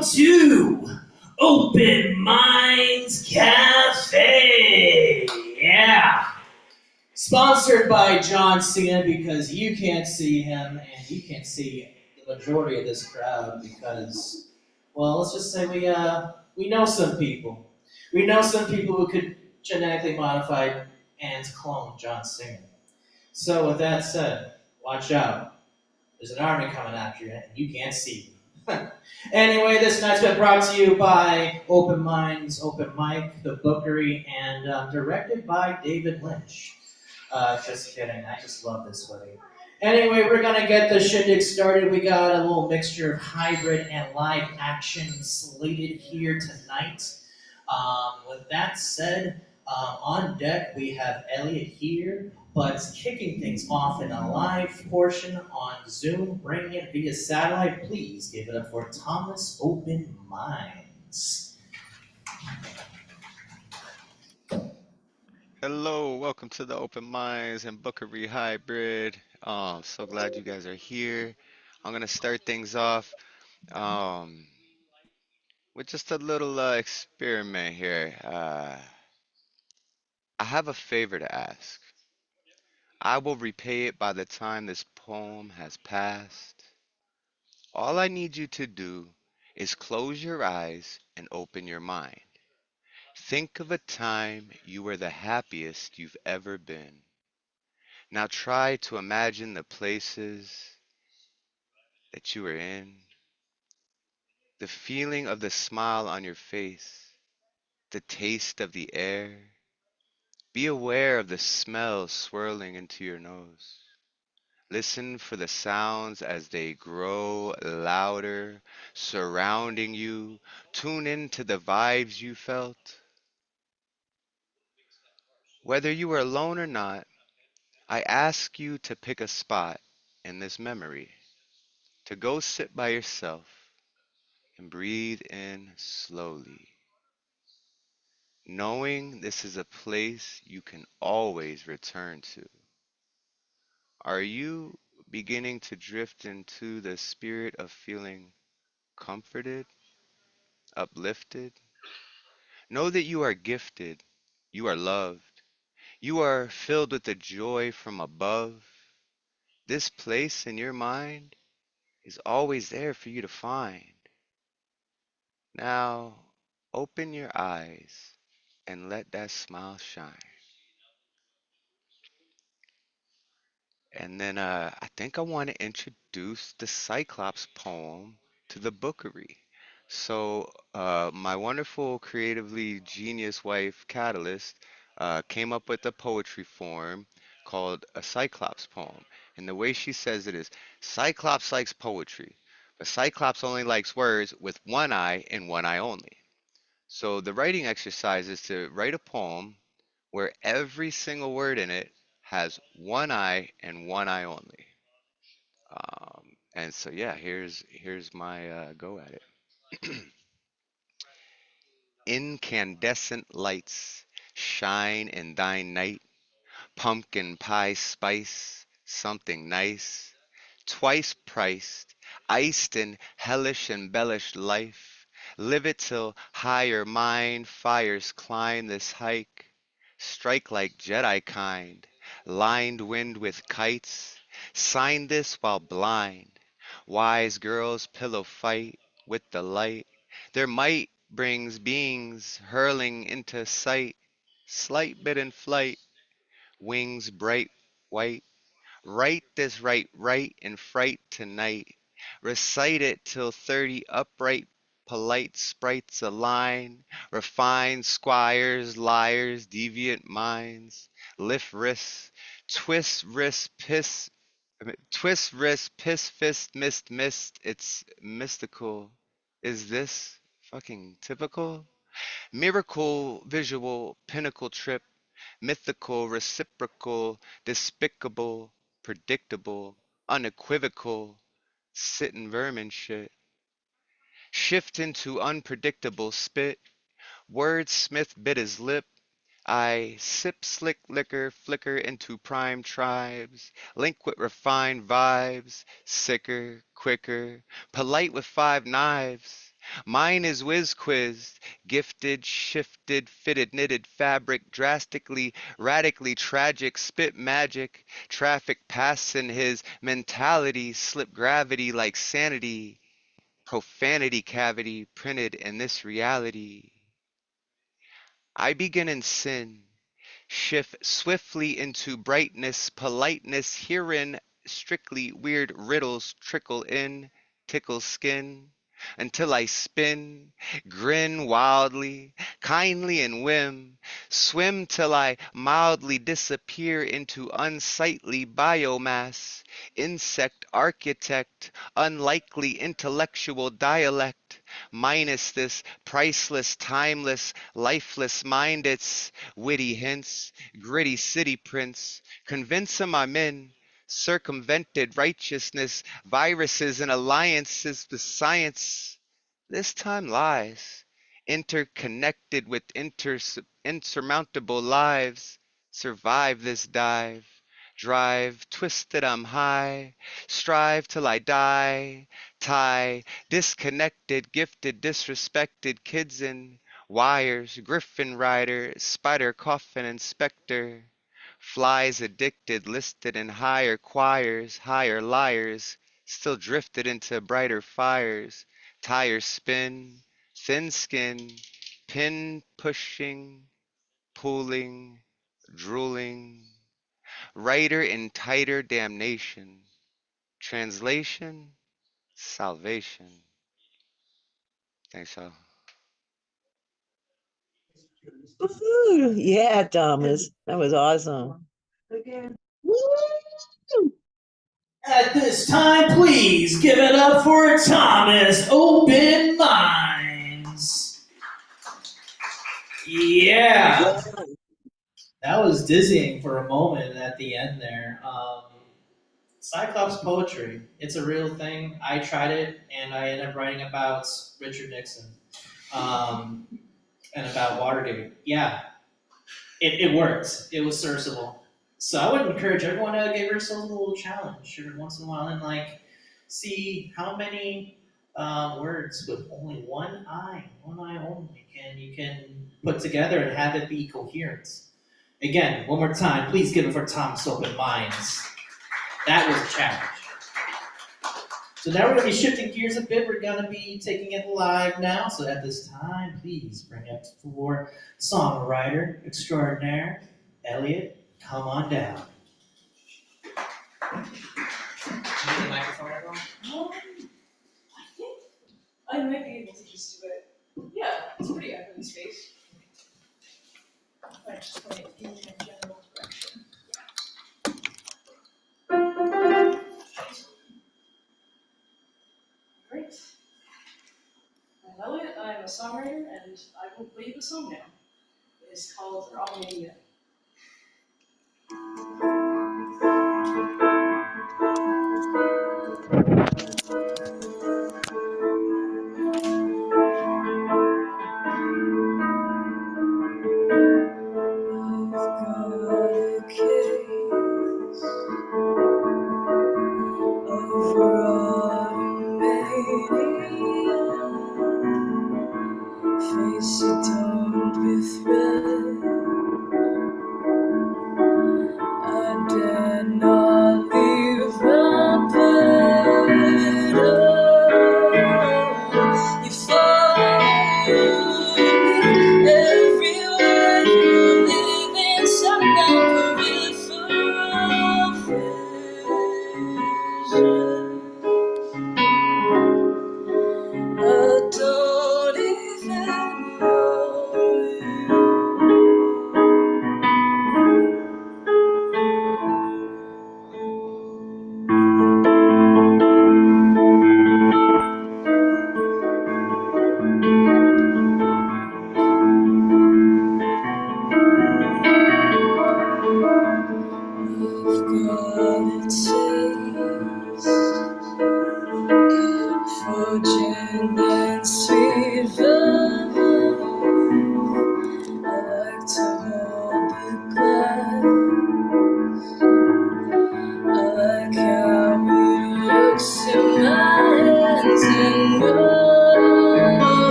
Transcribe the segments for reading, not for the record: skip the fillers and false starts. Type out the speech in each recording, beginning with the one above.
to Open Minds Cafe. Yeah. Sponsored by John Cena because you can't see him and you can't see the majority of this crowd because, well, let's just say we know some people. We know some people who could genetically modify and clone John Cena. So with that said, watch out. There's an army coming after you, and you can't see them. Anyway, this night's been brought to you by Open Minds, Open Mic, The Bookery, and directed by David Lynch. Just kidding. I just love this wedding. Anyway, we're gonna get the shindig started. We got a little mixture of hybrid and live action slated here tonight. With that said, on deck we have Elliot here, but kicking things off in a live portion on Zoom, bringing it via satellite. Please give it up for Thomas Open Minds. Hello, welcome to the Open Minds and Bookery Hybrid. So glad you guys are here. I'm gonna start things off um, with just a little experiment here. I have a favor to ask. I will repay it by the time this poem has passed. All I need you to do is close your eyes and open your mind. Think of a time you were the happiest you've ever been. Now try to imagine the places that you were in, the feeling of the smile on your face, the taste of the air. Be aware of the smell swirling into your nose. Listen for the sounds as they grow louder, surrounding you. Tune in to the vibes you felt. Whether you were alone or not, I ask you to pick a spot in this memory, to go sit by yourself and breathe in slowly, knowing this is a place you can always return to. Are you beginning to drift into the spirit of feeling comforted, uplifted? Know that you are gifted, you are loved, you are filled with the joy from above. This place in your mind is always there for you to find. Now, open your eyes and let that smile shine. And then I think I want to introduce the Cyclops poem to the Bookery. So my wonderful, creatively genius wife, Catalyst, came up with a poetry form called a Cyclops poem. And the way she says it is, Cyclops likes poetry, but Cyclops only likes words with one eye and one eye only. So the writing exercise is to write a poem where every single word in it has one eye and one eye only. And so yeah, here's my go at it. Incandescent lights shine in thine night, pumpkin pie spice, something nice, twice priced, iced in hellish embellished life. Live it till higher mind fires climb this hike. Strike like Jedi kind, lined wind with kites. Sign this while blind. Wise girls pillow fight with the light. Their might brings beings hurling into sight. Slight bit in flight, wings bright white. Write this right in fright tonight. Recite it till 30 upright, polite sprites align. Refined squires, liars, deviant minds. Lift wrists, twist wrist, twist wrist, piss fist, mist. It's mystical. Is this fucking typical? Miracle, visual, pinnacle trip. Mythical, reciprocal, despicable, predictable, unequivocal, sittin' vermin shit. Shift into unpredictable spit. Wordsmith bit his lip. I sip slick liquor, flicker into prime tribes, link with refined vibes, sicker, quicker, polite with five knives. Mine is whiz quizzed, gifted, shifted, fitted, knitted fabric, drastically, radically tragic, spit magic, traffic passin' his mentality, slip gravity like sanity, profanity cavity printed in this reality. I begin in sin, shift swiftly into brightness, politeness, herein strictly weird riddles trickle in, tickle skin, until I spin, grin wildly, kindly and whim, swim till I mildly disappear into unsightly biomass, insect architect, unlikely intellectual dialect, minus this priceless, timeless, lifeless mind its witty hints, gritty city prints, convince 'em I'm in, circumvented righteousness, viruses and alliances with science. This time lies, interconnected with insurmountable lives, survive this dive, drive, twisted I'm high, strive till I die, tie, disconnected, gifted, disrespected, kids in wires, griffin rider, spider coffin inspector, flies addicted, listed in higher choirs, higher liars, still drifted into brighter fires, tires spin, thin skin, pin pushing, pulling, drooling, writer in tighter damnation, translation, salvation. Thanks, y'all. Woohoo! Yeah, Thomas. That was awesome. Woo! At this time, please give it up for Thomas Open Minds. Yeah, that was dizzying for a moment at the end there. Cyclops poetry, it's a real thing. I tried it and I ended up writing about Richard Nixon um, and about Watergate. Yeah, it worked. It was serviceable. So I would encourage everyone to give yourselves a little challenge every once in a while and like see how many words with only one eye only, can you can put together and have it be coherent. Again, one more time, please give it for Thomas Open Minds. That was a challenge. So now we're going to be shifting gears a bit. We're going to be taking it live now. So at this time, please bring up for songwriter extraordinaire, Elliot. Come on down. You need the microphone, everyone? I think I might be able to just do it. Yeah, it's pretty open space. If I just point it in a general direction. Great. I'm Elliot, I'm a songwriter, and I will play the song now. It is called Romania. I've got a case of Romania, face adorned with red.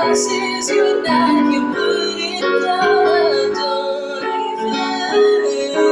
passes you that you put it down. Don't even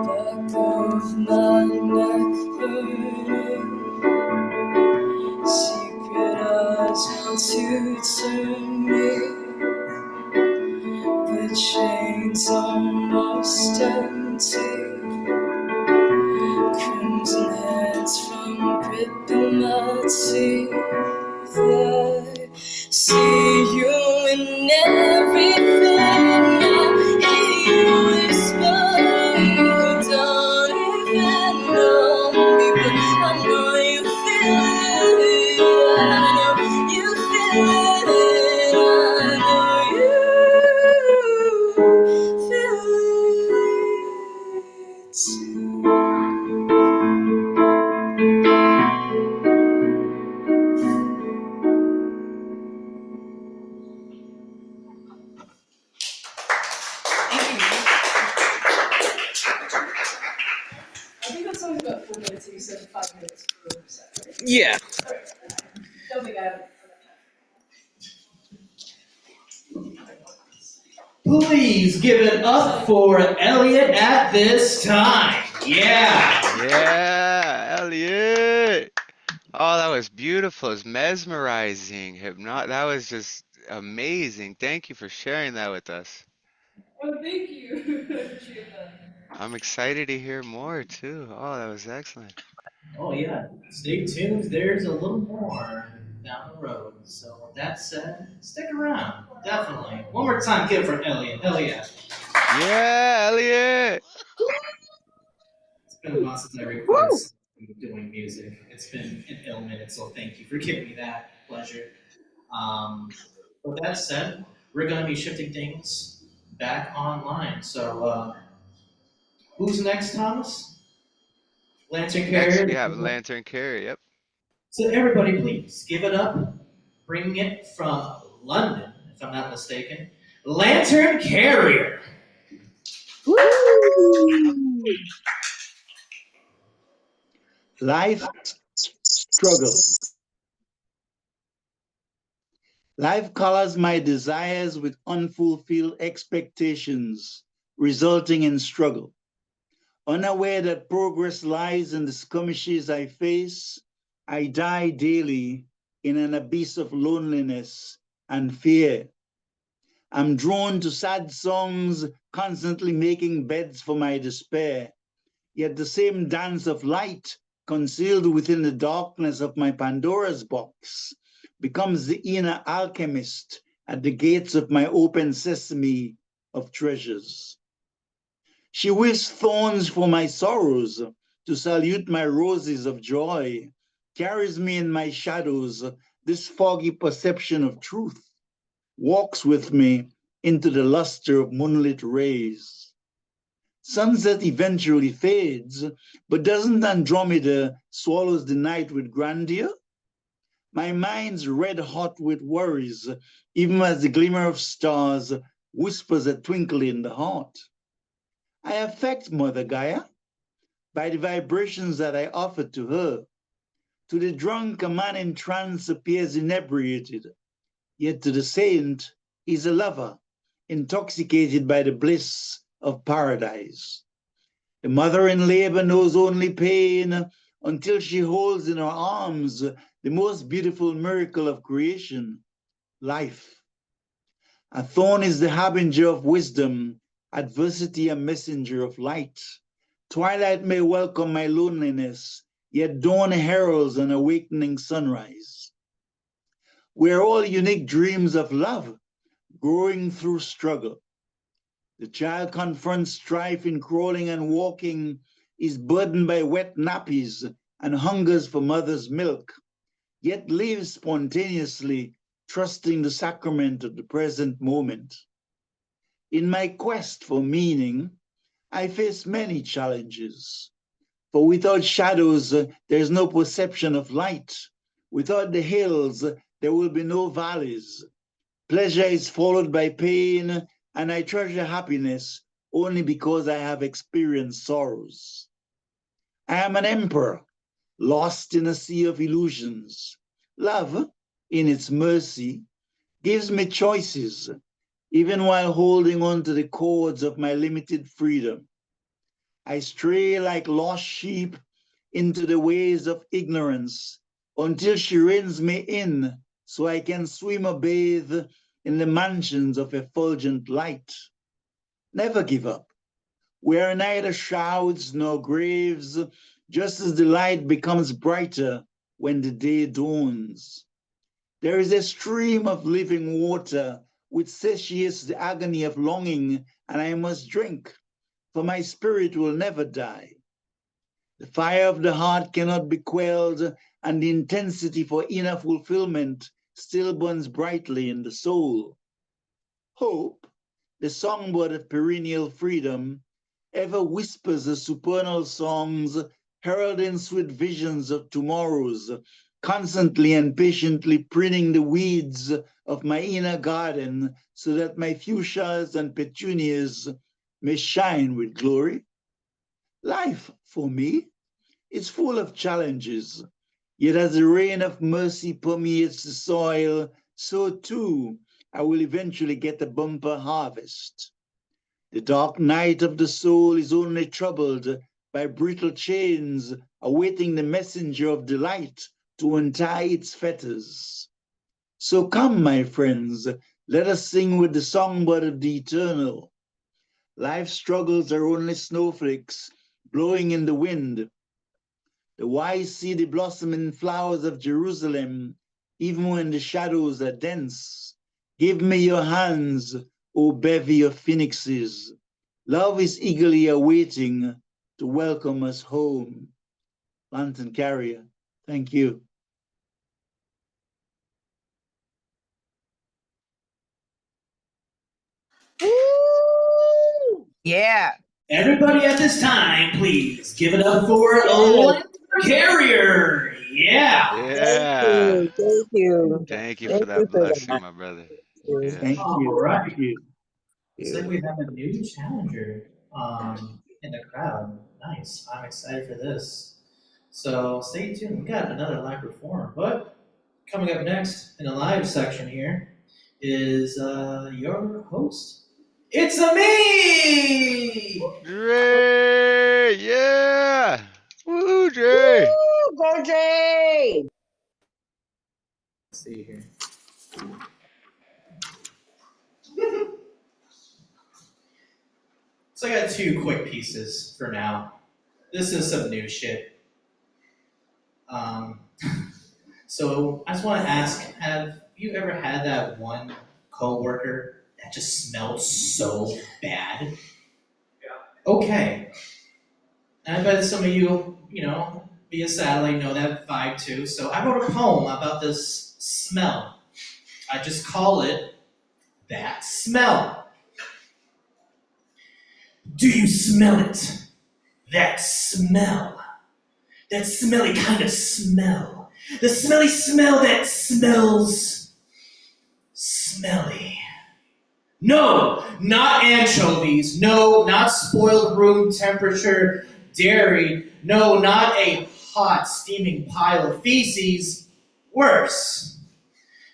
back of my neck burning, secret eyes want to turn me, the chains almost empty, crimson hands from gripping my teeth. I see you in everything. I hear you whisper, you don't even know me, but I know you feel it. I know you feel it. I know you feel it too. I think that's always about 4 minutes, and you said 5 minutes per set, right? Yeah. Alright. Don't think I have enough Please give it up for Elliot at this time. Yeah. Yeah, Elliot. Oh, that was beautiful. It's mesmerizing. That was just amazing. Thank you for sharing that with us. time. Oh, thank you. I appreciate that. I'm excited to hear more too. Oh, that was excellent. Oh yeah. Stay tuned. There's a little more down the road. So with that said, stick around. Definitely. One more time, give it for Elliot. Hell yeah. Yeah, Elliot. It's been a while since I recorded something doing music. It's been an ill minute, so thank you for giving me that pleasure. Um, with that said, we're going to be shifting things back online. So, who's next, Thomas? Lantern Next, we Carrier. have Lantern Carey. Yep. So, everybody, please give it up. Bringing it from London, if I'm not mistaken. Lantern Carrier. Woo! Life struggle. Life colors my desires with unfulfilled expectations, resulting in struggle. Unaware that progress lies in the skirmishes I face, I die daily in an abyss of loneliness and fear. I'm drawn to sad songs, constantly making beds for my despair. Yet the same dance of light, concealed within the darkness of my Pandora's box, becomes the inner alchemist at the gates of my open sesame of treasures. She weaves thorns for my sorrows to salute my roses of joy, carries me in my shadows, this foggy perception of truth, walks with me into the luster of moonlit rays. Sunset eventually fades, but doesn't Andromeda swallows the night with grandeur? My mind's red hot with worries, even as the glimmer of stars whispers a twinkle in the heart. I affect Mother Gaia by the vibrations that I offer to her. To the drunk, a man in trance appears inebriated, yet to the saint, he's a lover, intoxicated by the bliss of paradise. The mother in labor knows only pain until she holds in her arms the most beautiful miracle of creation, life. A thorn is the harbinger of wisdom, adversity a messenger of light. Twilight may welcome my loneliness, yet dawn heralds an awakening sunrise. We are all unique dreams of love, growing through struggle. The child confronts strife in crawling and walking, is burdened by wet nappies and hungers for mother's milk, yet lives spontaneously, trusting the sacrament of the present moment. In my quest for meaning, I face many challenges. For without shadows, there is no perception of light. Without the hills, there will be no valleys. Pleasure is followed by pain, and I treasure happiness only because I have experienced sorrows. I am an emperor, lost in a sea of illusions. Love, in its mercy, gives me choices, even while holding on to the cords of my limited freedom. I stray like lost sheep into the ways of ignorance until she reins me in so I can swim or bathe in the mansions of effulgent light. Never give up. We are neither shrouds nor graves, just as the light becomes brighter when the day dawns. There is a stream of living water which satiates the agony of longing, and I must drink, for my spirit will never die. The fire of the heart cannot be quelled, and the intensity for inner fulfillment still burns brightly in the soul. Hope, the songbird of perennial freedom, ever whispers the supernal songs, heralding sweet visions of tomorrows, constantly and patiently pruning the weeds of my inner garden so that my fuchsias and petunias may shine with glory. Life, for me, is full of challenges, yet as the rain of mercy permeates the soil, so too I will eventually get a bumper harvest. The dark night of the soul is only troubled by brittle chains awaiting the messenger of delight to untie its fetters. So come, my friends, let us sing with the songbird of the eternal. Life's struggles are only snowflakes blowing in the wind. The wise see the blossoming flowers of Jerusalem, even when the shadows are dense. Give me your hands, O bevy of phoenixes. Love is eagerly awaiting to welcome us home. Lantern Carrier, thank you. Woo! Yeah. Everybody at this time, please give it up for Lantern Carrier. Yeah. Yeah. Thank you. Thank you Thank for you that for blessing, that. my brother. Thank Yes. Thank All you. right. Thank you. Looks like you. we have a new challenger in the crowd. Nice. I'm excited for this. So stay tuned. We got another live performer. But coming up next in the live section here is your host. It's a me! Dre! Yeah! Woo, Dre! Woo! Go Jay! Let's see here. So I got two quick pieces for now. This is some new shit. Um, so I just want to ask: have you ever had that one coworker that just smelled so bad? Okay, and I bet some of you, via satellite know that vibe too. So I wrote a poem about this smell. I just call it that smell. Do you smell it? That smell. That smelly kind of smell. The smelly smell that smells smelly. No, not anchovies. No, not spoiled room temperature dairy. No, not a hot, steaming pile of feces. Worse.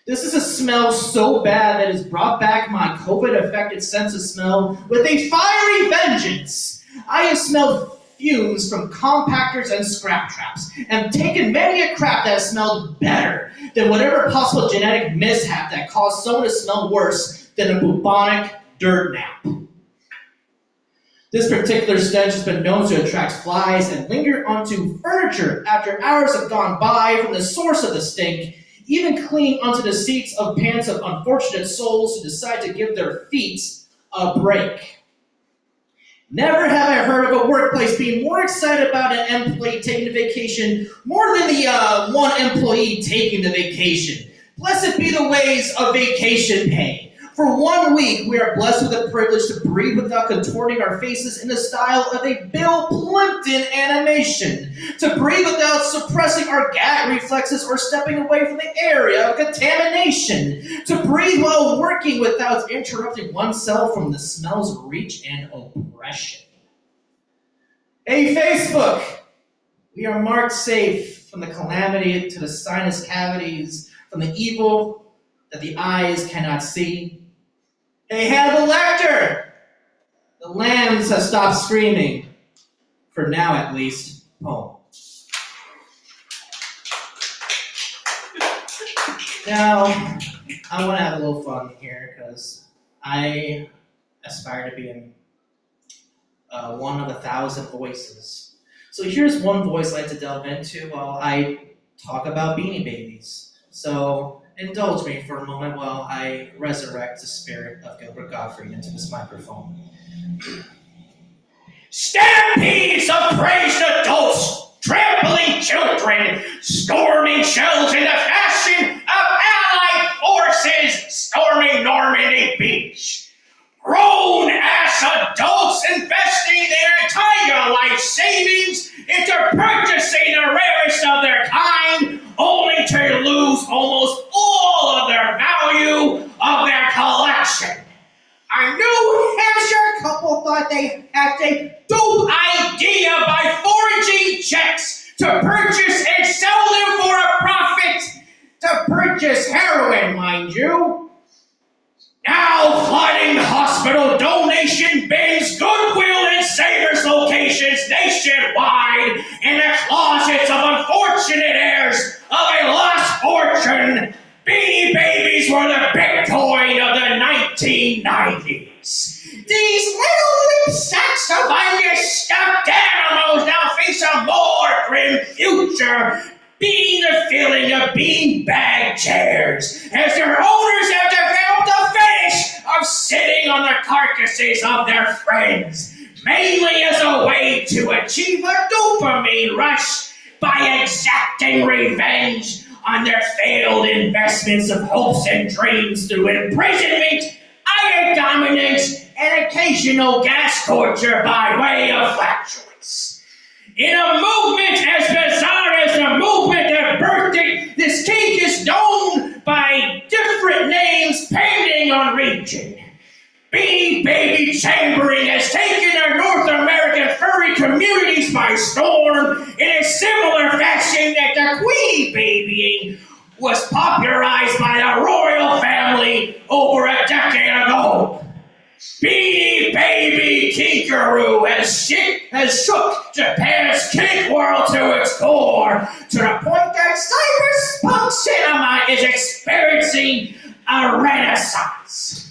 This is a smell so bad that has brought back my COVID-affected sense of smell with a fiery vengeance. I have smelled fumes from compactors and scrap traps, and taken many a crap that has smelled better than whatever possible genetic mishap that caused someone to smell worse than a bubonic dirt nap. This particular stench has been known to attract flies and linger onto furniture after hours have gone by from the source of the stink, even clinging onto the seats of pants of unfortunate souls who decide to give their feet a break. Never have I heard of a workplace being more excited about an employee taking a vacation more than the one employee taking the vacation. Blessed be the ways of vacation pay. For 1 week, we are blessed with the privilege to breathe without contorting our faces in the style of a Bill Plimpton animation, to breathe without suppressing our gag reflexes or stepping away from the area of contamination, to breathe while working without interrupting oneself from the smells of reach and oppression. Hey, Facebook! We are marked safe from the calamity to the sinus cavities, from the evil that the eyes cannot see. Hey, Hannibal Lecter! The lambs have stopped screaming. For now, at least. Poem. Now, I want to have a little fun here because I aspire to be in one of 1,000 voices. So here's one voice I'd like to delve into while I talk about Beanie Babies. So indulge me for a moment while I resurrect the spirit of Gilbert Gottfried into this microphone. Stampedes of crazed adults, trampling children, storming shells in the fashion of allied forces, storming Normandy Beach. Grown-ass adults investing their entire life savings into purchasing the rarest of their kind, only to lose almost all of their value of their collection. A New Hampshire couple thought they had a dope idea by forging checks to purchase and sell them for a profit. To purchase heroin, mind you. Now flooding hospital donation bins, Goodwill and Savers locations nationwide in the closets of unfortunate heirs of a lost fortune. Beanie Babies were the Bitcoin of the 1990s. These little lip sacks of understuffed animals now face a more grim future, being the feeling of beanbag chairs, as their owners have developed a fetish of sitting on the carcasses of their friends, mainly as a way to achieve a dopamine rush by exacting revenge on their failed investments of hopes and dreams through imprisonment, iron dominance, and occasional gas torture by way of flatulence. In a movement as bizarre as the movement that birthed it, this kink is known by different names depending on region. Beanie Baby chambering has taken our North American furry communities by storm in a similar fashion that the Queenie Babying was popularized by the royal family over a decade ago. Beanie Baby Kinkaroo has shook Japan's kink world to its core, to the point that cyberpunk cinema is experiencing a renaissance.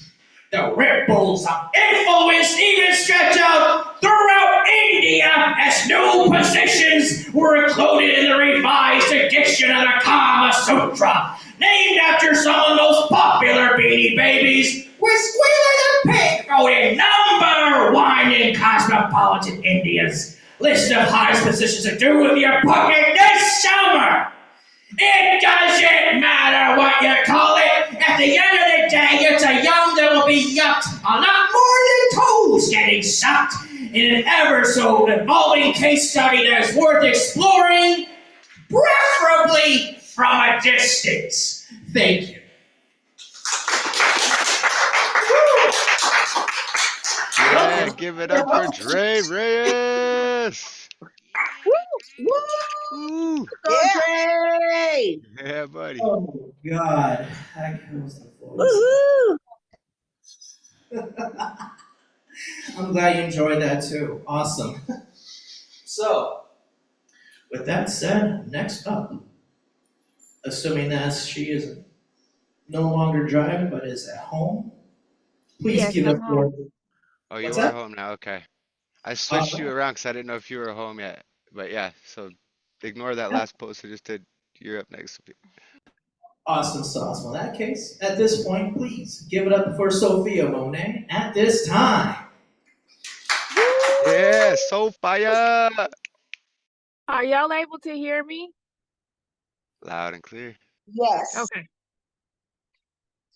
The ripples of influence even stretch out throughout India as new positions were included in the revised edition of the Kama Sutra, named after some of the most popular Beanie Babies, with Squealer the Pig voted #1 in Cosmopolitan India's list of hottest positions to do with your pocket this summer. It doesn't matter what you call it. At the end of the day, it's a young that will be yucked on not more than toes getting sucked in an ever so evolving case study that is worth exploring, preferably from a distance. Thank you. Yeah, give it up for Dre Reyes. Woo. Yay! Yeah, buddy. Oh, God. That kills the voice. I'm glad you enjoyed that too. Awesome. So, with that said, next up, assuming that she is no longer driving but is at home, Please Yes, give it I'm up for. home. Oh, you What's are that? home now. Okay. I Uh, switched you around because I didn't know if you were home yet. But yeah, so ignore that last post I just did. You're up next. awesome sauce. Well, in that case, at this point, please give it up for Sophia Monet at this time. Yeah, Woo! Sophia! Are y'all able to hear me? Loud and clear. Yes. Okay.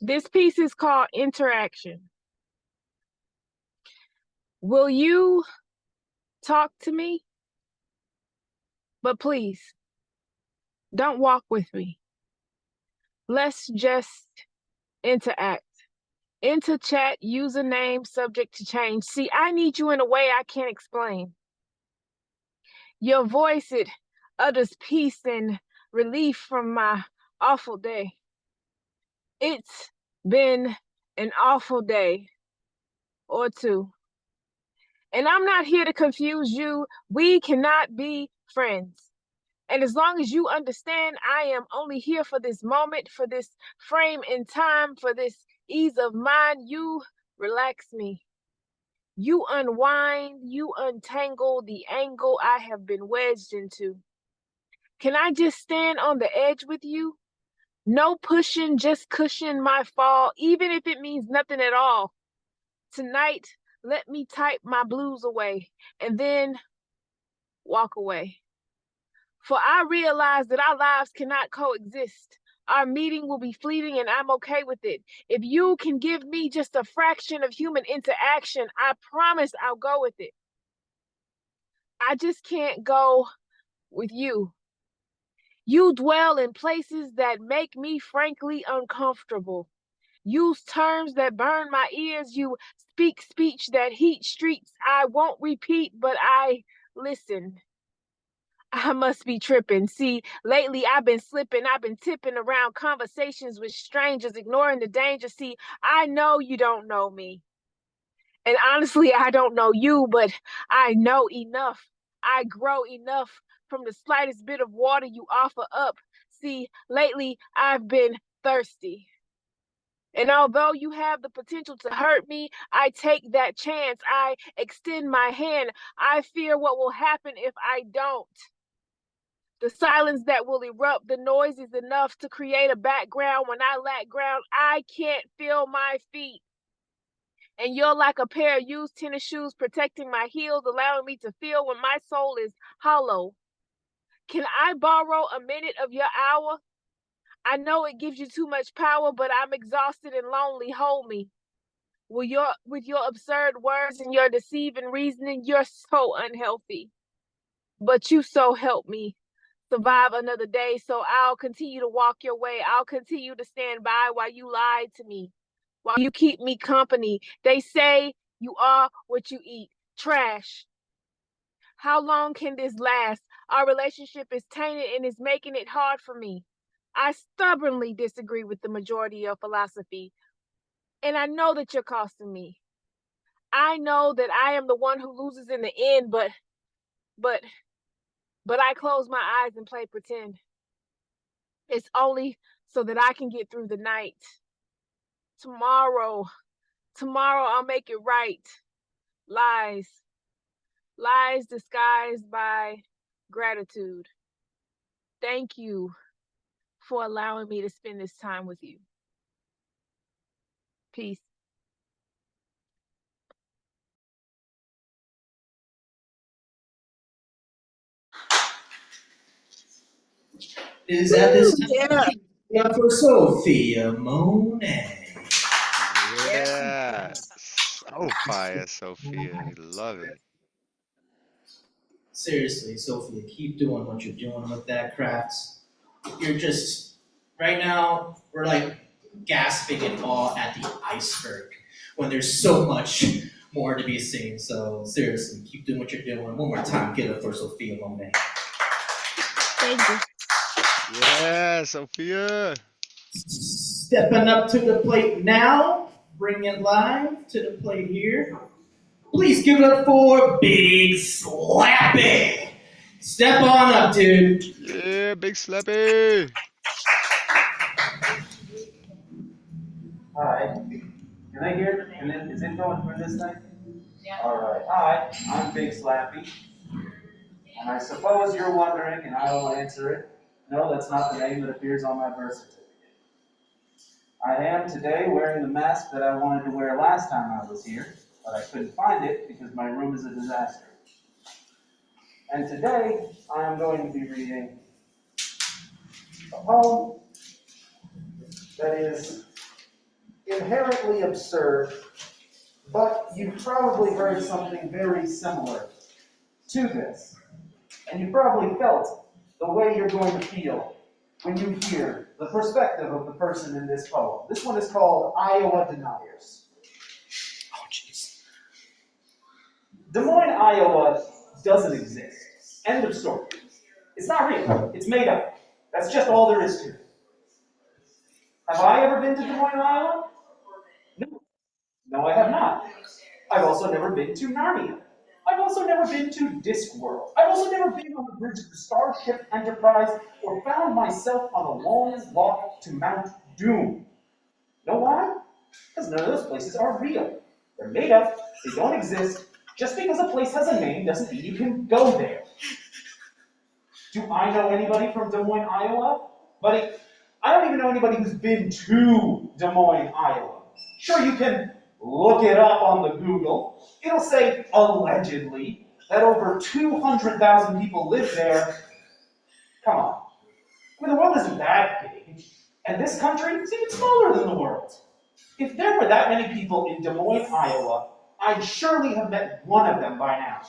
This piece is called Interaction. Will you talk to me? But please, don't walk with me. Let's just interact. Interchat, username, subject to change. See, I need you in a way I can't explain. Your voice, it utters peace and relief from my awful day. It's been an awful day or two. And I'm not here to confuse you. We cannot be friends. And as long as you understand, I am only here for this moment, for this frame in time, for this ease of mind. You relax me. You unwind, you untangle the angle I have been wedged into. Can I just stand on the edge with you? No pushing, just cushion my fall, even if it means nothing at all. Tonight, let me type my blues away and then walk away. For I realize that our lives cannot coexist. Our meeting will be fleeting and I'm okay with it. If you can give me just a fraction of human interaction, I promise I'll go with it. I just can't go with you. You dwell in places that make me frankly uncomfortable. Use terms that burn my ears. You speak speech that heat streets. I won't repeat, but I listen. I must be tripping. See, lately I've been slipping. I've been tipping around conversations with strangers, ignoring the danger. See, I know you don't know me. And honestly, I don't know you, but I know enough. I grow enough from the slightest bit of water you offer up. See, lately I've been thirsty. And although you have the potential to hurt me, I take that chance. I extend my hand. I fear what will happen if I don't. The silence that will erupt, the noise is enough to create a background. When I lack ground, I can't feel my feet. And you're like a pair of used tennis shoes protecting my heels, allowing me to feel when my soul is hollow. Can I borrow a minute of your hour? I know it gives you too much power, but I'm exhausted and lonely. Hold me. With your absurd words and your deceiving reasoning, you're so unhealthy. But you so help me survive another day. So I'll continue to walk your way. I'll continue to stand by while you lie to me, while you keep me company. They say you are what you eat. Trash. How long can this last? Our relationship is tainted and is making it hard for me. I stubbornly disagree with the majority of philosophy, and I know that you're costing me. I know that I am the one who loses in the end, but but I close my eyes and play pretend. It's only so that I can get through the night. Tomorrow, tomorrow I'll make it right. Lies, lies disguised by gratitude. Thank you for allowing me to spend this time with you. Peace. Is at this Yeah. time for Sophia Monet. Yeah. Sophia, Sophia. I love it. Seriously, Sophia, keep doing what you're doing with that craft. You're just right now. We're like gasping in awe at the iceberg when there's so much more to be seen. So seriously, keep doing what you're doing. One more time, give it for Sophia Monet. Thank you. Yeah, Sophia. Stepping up to the plate now, bring it live to the plate here. Please give it up for Big Slappy. Step on up, dude. Yeah, Big Slappy. Hi, Can they hear? Is it going through this thing? Yeah. All right. Hi, I'm Big Slappy. And I suppose you're wondering, and I will answer it. No, that's not the name that appears on my birth certificate. I am today wearing the mask that I wanted to wear last time I was here, but I couldn't find it because my room is a disaster. And today, I am going to be reading a poem that is inherently absurd, but you've probably heard something very similar to this. And you probably felt the way you're going to feel when you hear the perspective of the person in this poem. This one is called Iowa Deniers. Oh, jeez. Des Moines, Iowa doesn't exist. End of story. It's not real. It's made up. That's just all there is to it. Have I ever been to Des Moines, Iowa? No. No, I have not. I've also never been to Narnia. I've also never been to Discworld. I've also never been on the bridge of the Starship Enterprise or found myself on a long walk to Mount Doom. Know why? Because none of those places are real. They're made up, they don't exist. Just because a place has a name doesn't mean you can go there. Do I know anybody from Des Moines, Iowa? Buddy, I don't even know anybody who's been to Des Moines, Iowa. Sure, you can look it up on the Google. It'll say, allegedly, that over 200,000 people live there. Come on. I mean, the world isn't that big. And this country is even smaller than the world. If there were that many people in Des Moines, Iowa, I'd surely have met one of them by now.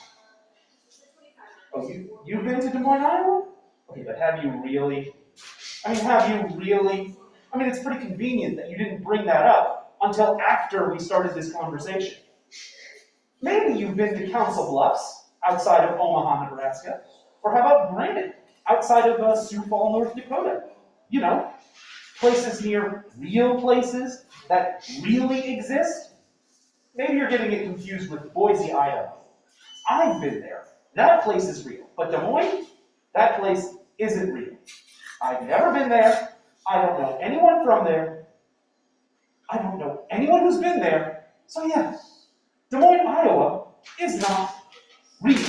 Oh, you've been to Des Moines, Iowa? Okay, but have you really? Have you really? It's pretty convenient that you didn't bring that up until after we started this conversation. Maybe you've been to Council Bluffs, outside of Omaha, Nebraska. Or how about Granite, outside of Sioux Falls, North Dakota? You know, places near real places that really exist. Maybe you're getting it confused with Boise, Idaho. I've been there. That place is real. But Des Moines, that place isn't real. I've never been there. I don't know anyone from there. I don't know anyone who's been there. So yeah, Des Moines, Iowa is not real.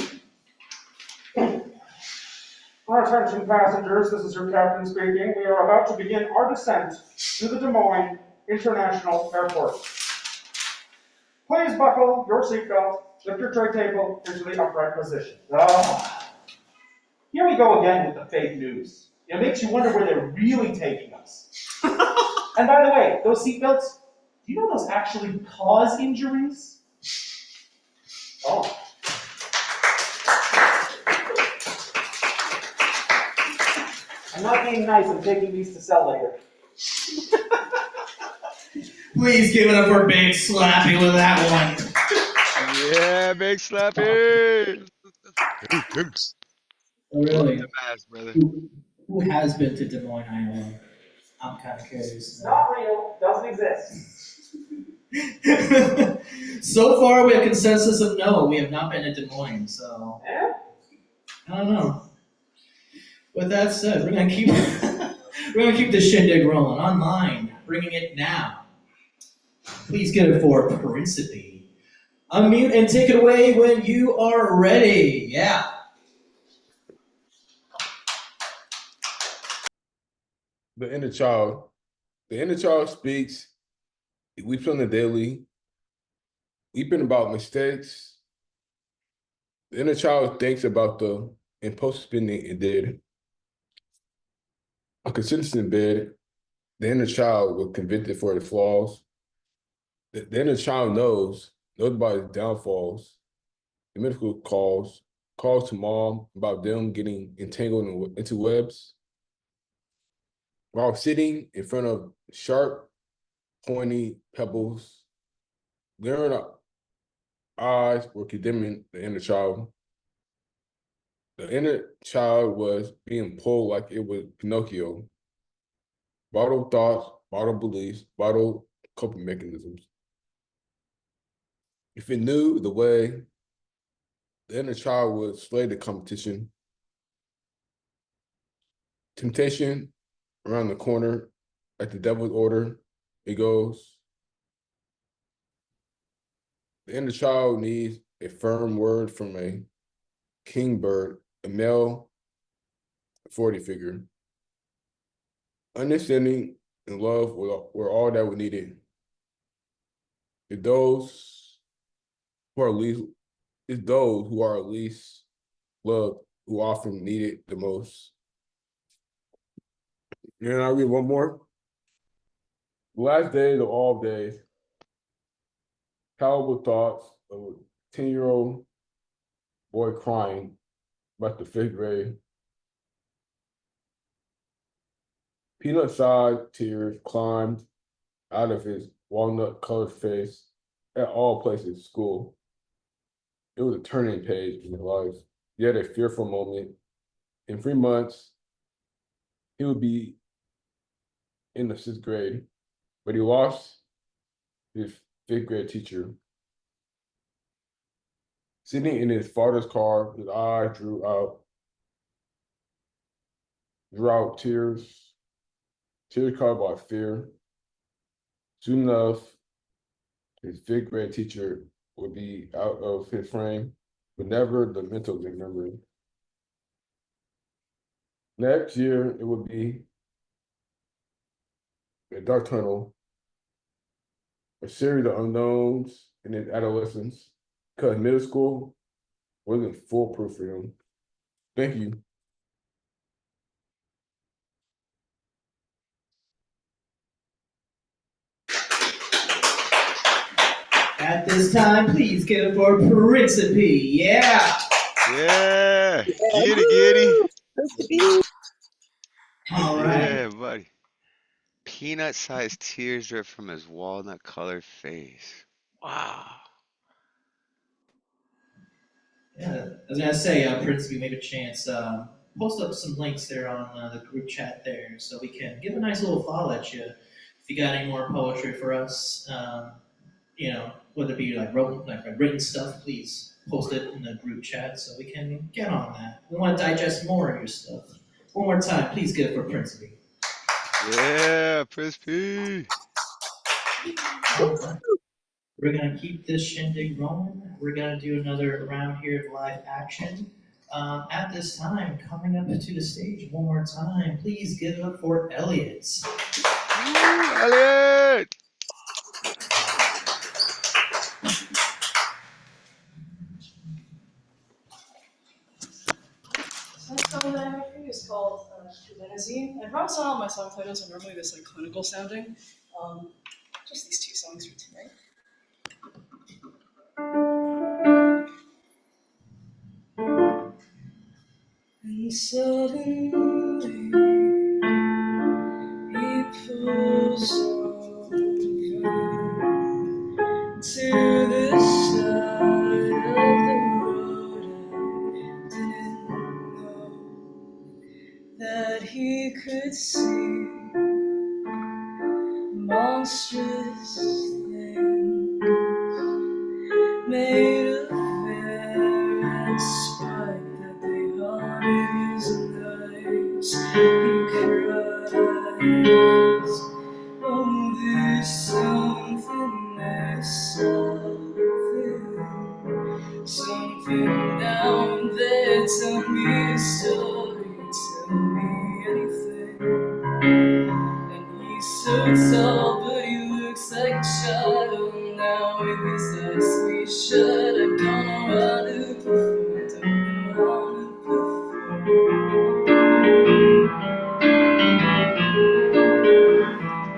Our attention passengers, this is your captain speaking. We are about to begin our descent to the Des Moines International Airport. Please buckle your seatbelt, lift your tray table into the upright position. Here we go again with the fake news. It makes you wonder where they're really taking us. And by the way, those seatbelts, do you know those actually cause injuries? Oh. I'm not being nice, I'm taking these to sell later. Please give it up for Big Slappy with that one. Yeah, Big Slappy. Oh, Love really? the mask, brother. Who has been to Des Moines, Iowa? I'm kind of curious. It's not real, doesn't exist. So far, we have consensus of no. We have not been to Des Moines, so Yeah? I don't know. With that said, we're gonna keep the shindig rolling online, bringing it now. Please get it for Principe. Unmute and take it away when you are ready. Yeah. The inner child. The inner child speaks. It weeps on the daily, weeping about mistakes. The inner child thinks about the impulsive spending it did. On consistent bed, the inner child was convicted for the flaws. The inner child knows about his downfalls. The medical calls to mom about them getting entangled into webs. While sitting in front of sharp, pointy pebbles, glaring eyes were condemning the inner child. The inner child was being pulled like it was Pinocchio. Bottled thoughts, bottled beliefs, bottled coping mechanisms. If it knew the way, the inner child would slay the competition. Temptation around the corner, at the devil's order, it goes. The inner child needs a firm word from a kingbird, a male authority figure. Understanding and love were all that we needed. If those who are least, it's those who are least loved who often need it the most. And I'll read one more. The last day of all days, terrible thoughts of a 10-year-old boy crying about the fifth grade. Peanut-sized tears climbed out of his walnut-colored face at all places school. It was a turning page in his life, yet a fearful moment. In 3 months, he would be in the sixth grade, but he lost his fifth grade teacher. Sitting in his father's car, his eyes drew out tears caused by fear. Soon enough, his fifth grade teacher would be out of his frame, but never the mental memory. Next year, it would be a dark tunnel, a series of unknowns in his adolescence, because middle school wasn't foolproof for him. Thank you. At this time, please give it for Principe. Yeah. Yeah. Get it, Giddy. All right. Yeah, buddy. Peanut-sized tears drip from his walnut-colored face. Wow. Yeah, I was gonna say, Principe, maybe a chance. Post up some links there on the group chat there, so we can give a nice little follow at you. If you got any more poetry for us, whether it be like written stuff, please post it in the group chat so we can get on that. We want to digest more of your stuff. One more time, please give it for Principe. Yeah, Prince P. We're gonna keep this shindig rolling. We're gonna do another round here of live action. At this time, coming up to the stage one more time, please give it up for Elliot. Woo, Elliot. The next song that I have for you is called Benazine. I promise all my song titles are normally this like clinical sounding. Just these two songs for tonight. And suddenly he pulls over to the side of the road. I didn't know that he could see monstrous things made of hair and spike that they haunted his nights. He cries, oh, there's something down there. Tell me a story, tell me anything. And he's so tall, but he looks like a child now with his eyes squeezed shut. I don't know how to perform, don't know how to perform.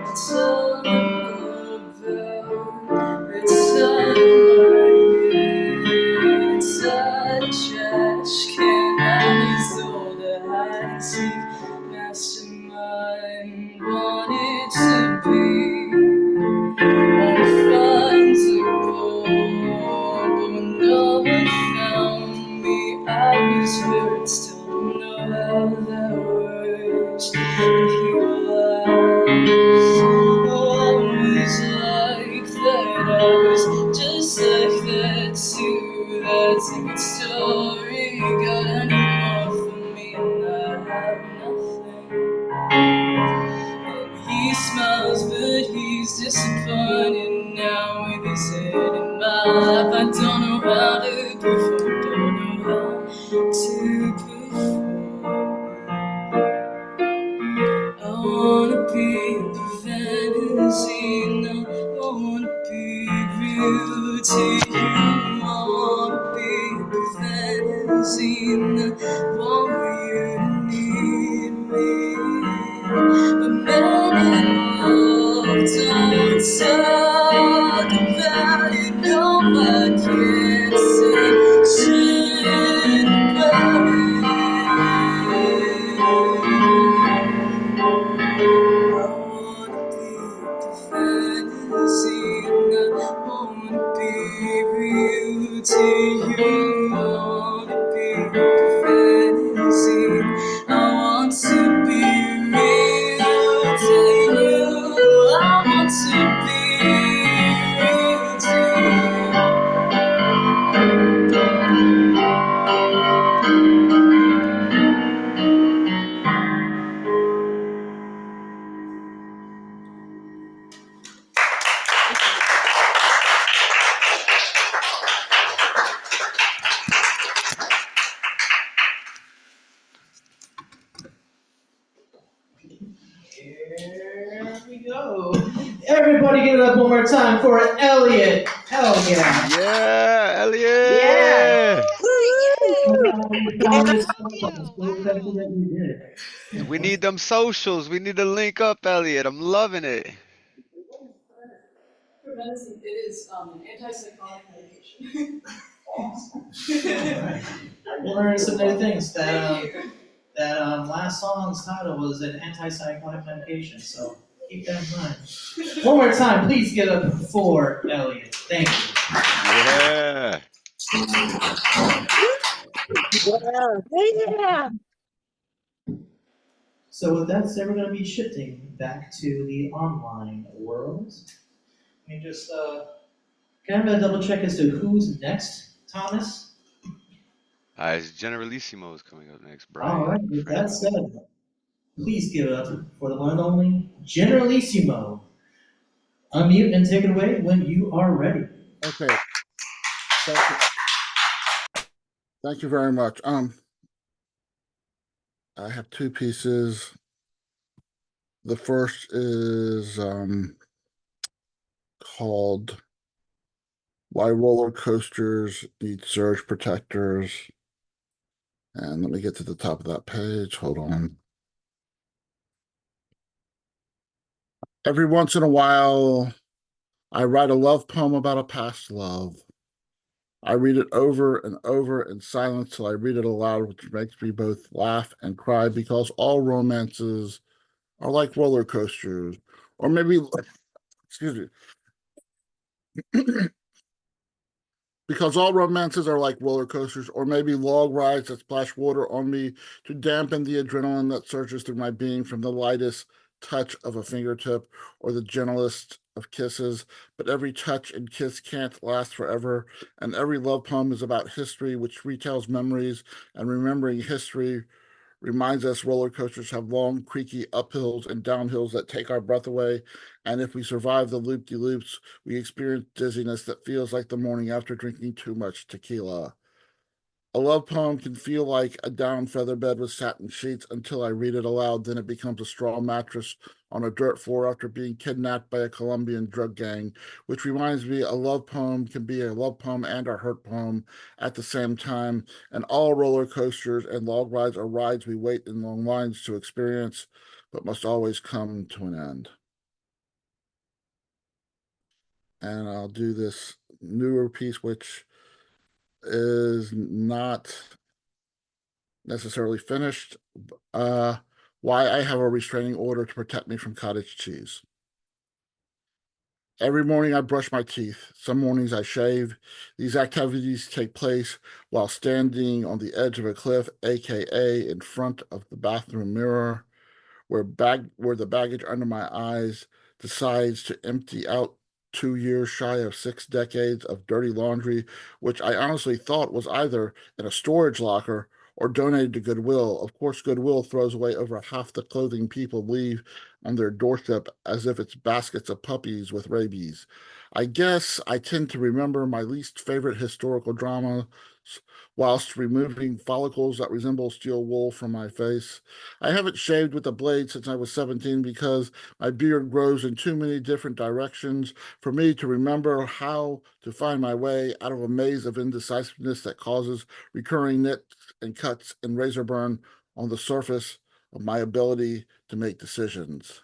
It's all about the time inside a trash can. Now he's all the hide and seek mastermind wanted to be unfindable, but no one found me. I was hurt, still don't know how that works. And he laughs. Oh, I was like that. I was just like that too. That's a good story. Got any more for me? And I have nothing. And he smiles, but he's disappointed now with his head in my life. I don't know how to perform, don't know how to perform. I wanna be a fantasy, no, I wanna be real to you. I wanna be a fantasy, no, I want you to need me. But men in love don't talk about it, no, I can't say shit about it. I wanna be the fantasy, and I wanna be real to you. I wanna be the fantasy. I want to be real to you. I want to be real to Here we go. Everybody give it up one more time for Elliot. Hell yeah. Yeah, Yeah. Elliot. And We need them socials. We need to link up, Elliot. I'm loving it. For medicine, it is an antipsychotic medication. Alright. We'll learn some new things. That last song's title was an antipsychotic medication, so keep that in mind. One more time, please give it up for Elliot. Thank you. Yeah. yeah. So with that said, we're going to be shifting back to the online world. Let me just kind of a double check as to who's next, Thomas. It's Generalissimo is coming up next. All right, Brian with that Franklin. said, please give it up for the one and only Generalissimo. Unmute and take it away when you are ready. Okay. Thank you. Thank you very much. I have two pieces. The first is called Why Roller Coasters Need Surge Protectors. And let me get to the top of that page. Hold on. Every once in a while, I write a love poem about a past love. I read it over and over in silence till I read it aloud, which makes me both laugh and cry because all romances are like roller coasters, or maybe, excuse me, because all romances are like roller coasters, or maybe log rides that splash water on me to dampen the adrenaline that surges through my being from the lightest touch of a fingertip or the gentlest of kisses. But every touch and kiss can't last forever, and every love poem is about history, which retells memories, and remembering history reminds us roller coasters have long, creaky uphills and downhills that take our breath away. And if we survive the loop-de-loops, we experience dizziness that feels like the morning after drinking too much tequila. A love poem can feel like a down feather bed with satin sheets until I read it aloud. Then it becomes a straw mattress on a dirt floor after being kidnapped by a Colombian drug gang, which reminds me a love poem can be a love poem and a hurt poem at the same time. And all roller coasters and log rides are rides we wait in long lines to experience, but must always come to an end. And I'll do this newer piece, which is not necessarily finished. Why I have a restraining order to protect me from cottage cheese. Every morning I brush my teeth. Some mornings I shave. These activities take place while standing on the edge of a cliff, aka in front of the bathroom mirror, where the baggage under my eyes decides to empty out 2 years shy of 6 decades of dirty laundry, which I honestly thought was either in a storage locker or donated to Goodwill. Of course, Goodwill throws away over half the clothing people leave on their doorstep as if it's baskets of puppies with rabies. I guess I tend to remember my least favorite historical drama whilst removing follicles that resemble steel wool from my face. I haven't shaved with a blade since I was 17 because my beard grows in too many different directions for me to remember how to find my way out of a maze of indecisiveness that causes recurring nits and cuts and razor burn on the surface of my ability to make decisions.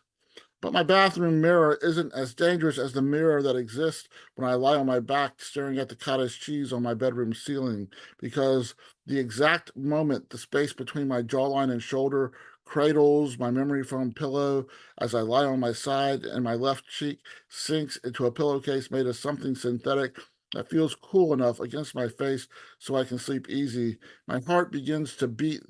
But my bathroom mirror isn't as dangerous as the mirror that exists when I lie on my back staring at the cottage cheese on my bedroom ceiling, because the exact moment the space between my jawline and shoulder cradles my memory foam pillow as I lie on my side and my left cheek sinks into a pillowcase made of something synthetic that feels cool enough against my face so I can sleep easy, my heart begins to beat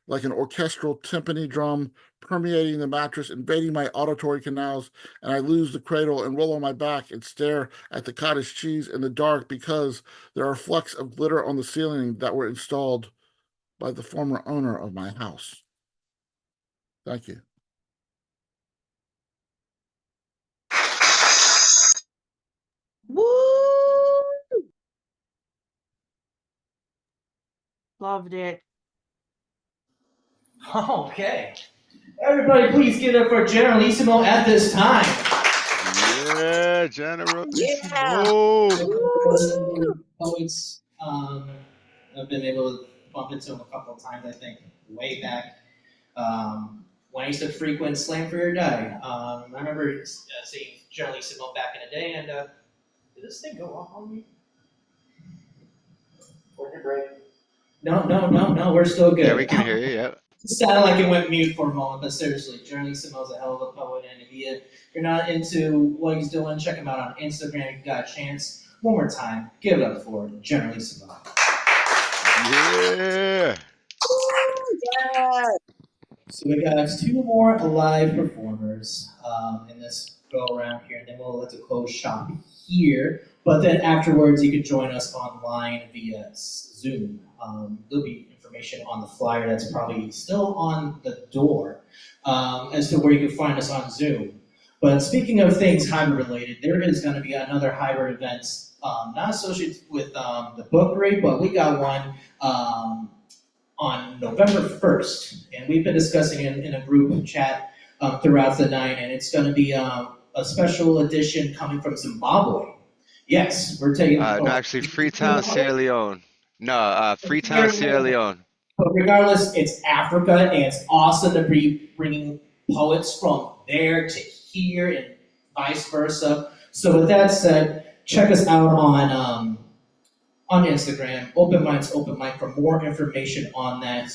like an orchestral timpani drum permeating the mattress, invading my auditory canals, and I lose the cradle and roll on my back and stare at the cottage cheese in the dark because there are flecks of glitter on the ceiling that were installed by the former owner of my house. Thank you. Woo! Loved it. Okay. Everybody, please give it up for Generalissimo at this time. Yeah, Yeah. Generalissimo. Woo! Poets, I've been able to bump into him a couple of times, I think, way back. When I used to frequent Slam for Your Die. I remember seeing Generalissimo back in the day, and did this thing go off on me? Or did break? No, we're still good. Yeah, we can hear you. Yeah. It sounded like it went mute for a moment, but seriously, Generalissimo's a hell of a poet, and if you're not into what he's doing, check him out on Instagram if you got a chance. One more time, give it up for Generalissimo. Yeah. Yeah. So we got two more live performers in this go around here, and then we'll let the close shop here. But then afterwards, you can join us online via Zoom. There'll be information on the flyer that's probably still on the door as to where you can find us on Zoom. But speaking of things hybrid related, there is going to be another hybrid event, not associated with the Bookery, but we got one on November 1st. And we've been discussing it in a group chat throughout the night, and it's going to be a special edition coming from Zimbabwe. Yes, we're taking. No, actually, Freetown, Sierra Leone. No, Freetown, Sierra Leone. But regardless, it's Africa, and it's awesome to be bringing poets from there to here and vice versa. So with that said, check us out on Instagram, Open Minds Open Mic, for more information on that.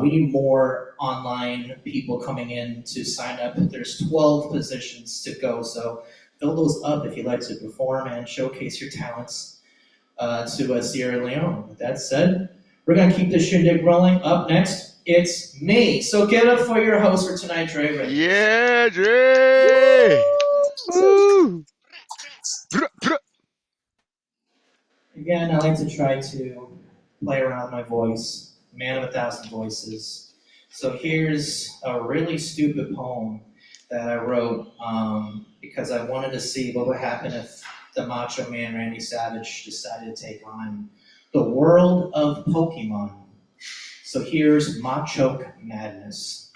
We need more online people coming in to sign up. There's 12 positions to go, so fill those up if you'd like to perform and showcase your talents to Sierra Leone. With that said, we're going to keep this shindig rolling. Up next, it's me. So get up for your host for tonight, Dre Ray. Yeah, Dre! Woo! Again, I like to try to play around with my voice, man of 1,000 voices. So here's a really stupid poem that I wrote because I wanted to see what would happen if the Macho Man Randy Savage decided to take on the world of Pokemon. So here's Machoke Madness.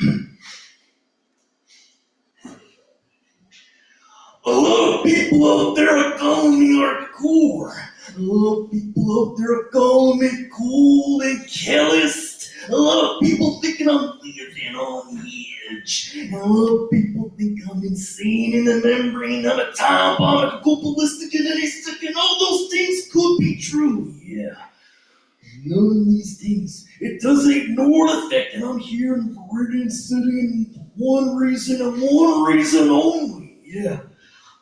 A lot of people out there are calling me hardcore. A lot of people out there are calling me cool and careless. A lot of people thinking I'm weird and on the edge. And a lot of people think I'm insane in the membrane. I'm a time bomb, I could go ballistic and anystick, and all those things could be true, yeah. None of these things, it doesn't ignore the fact that I'm here in Meridian City and one reason and one reason only, yeah.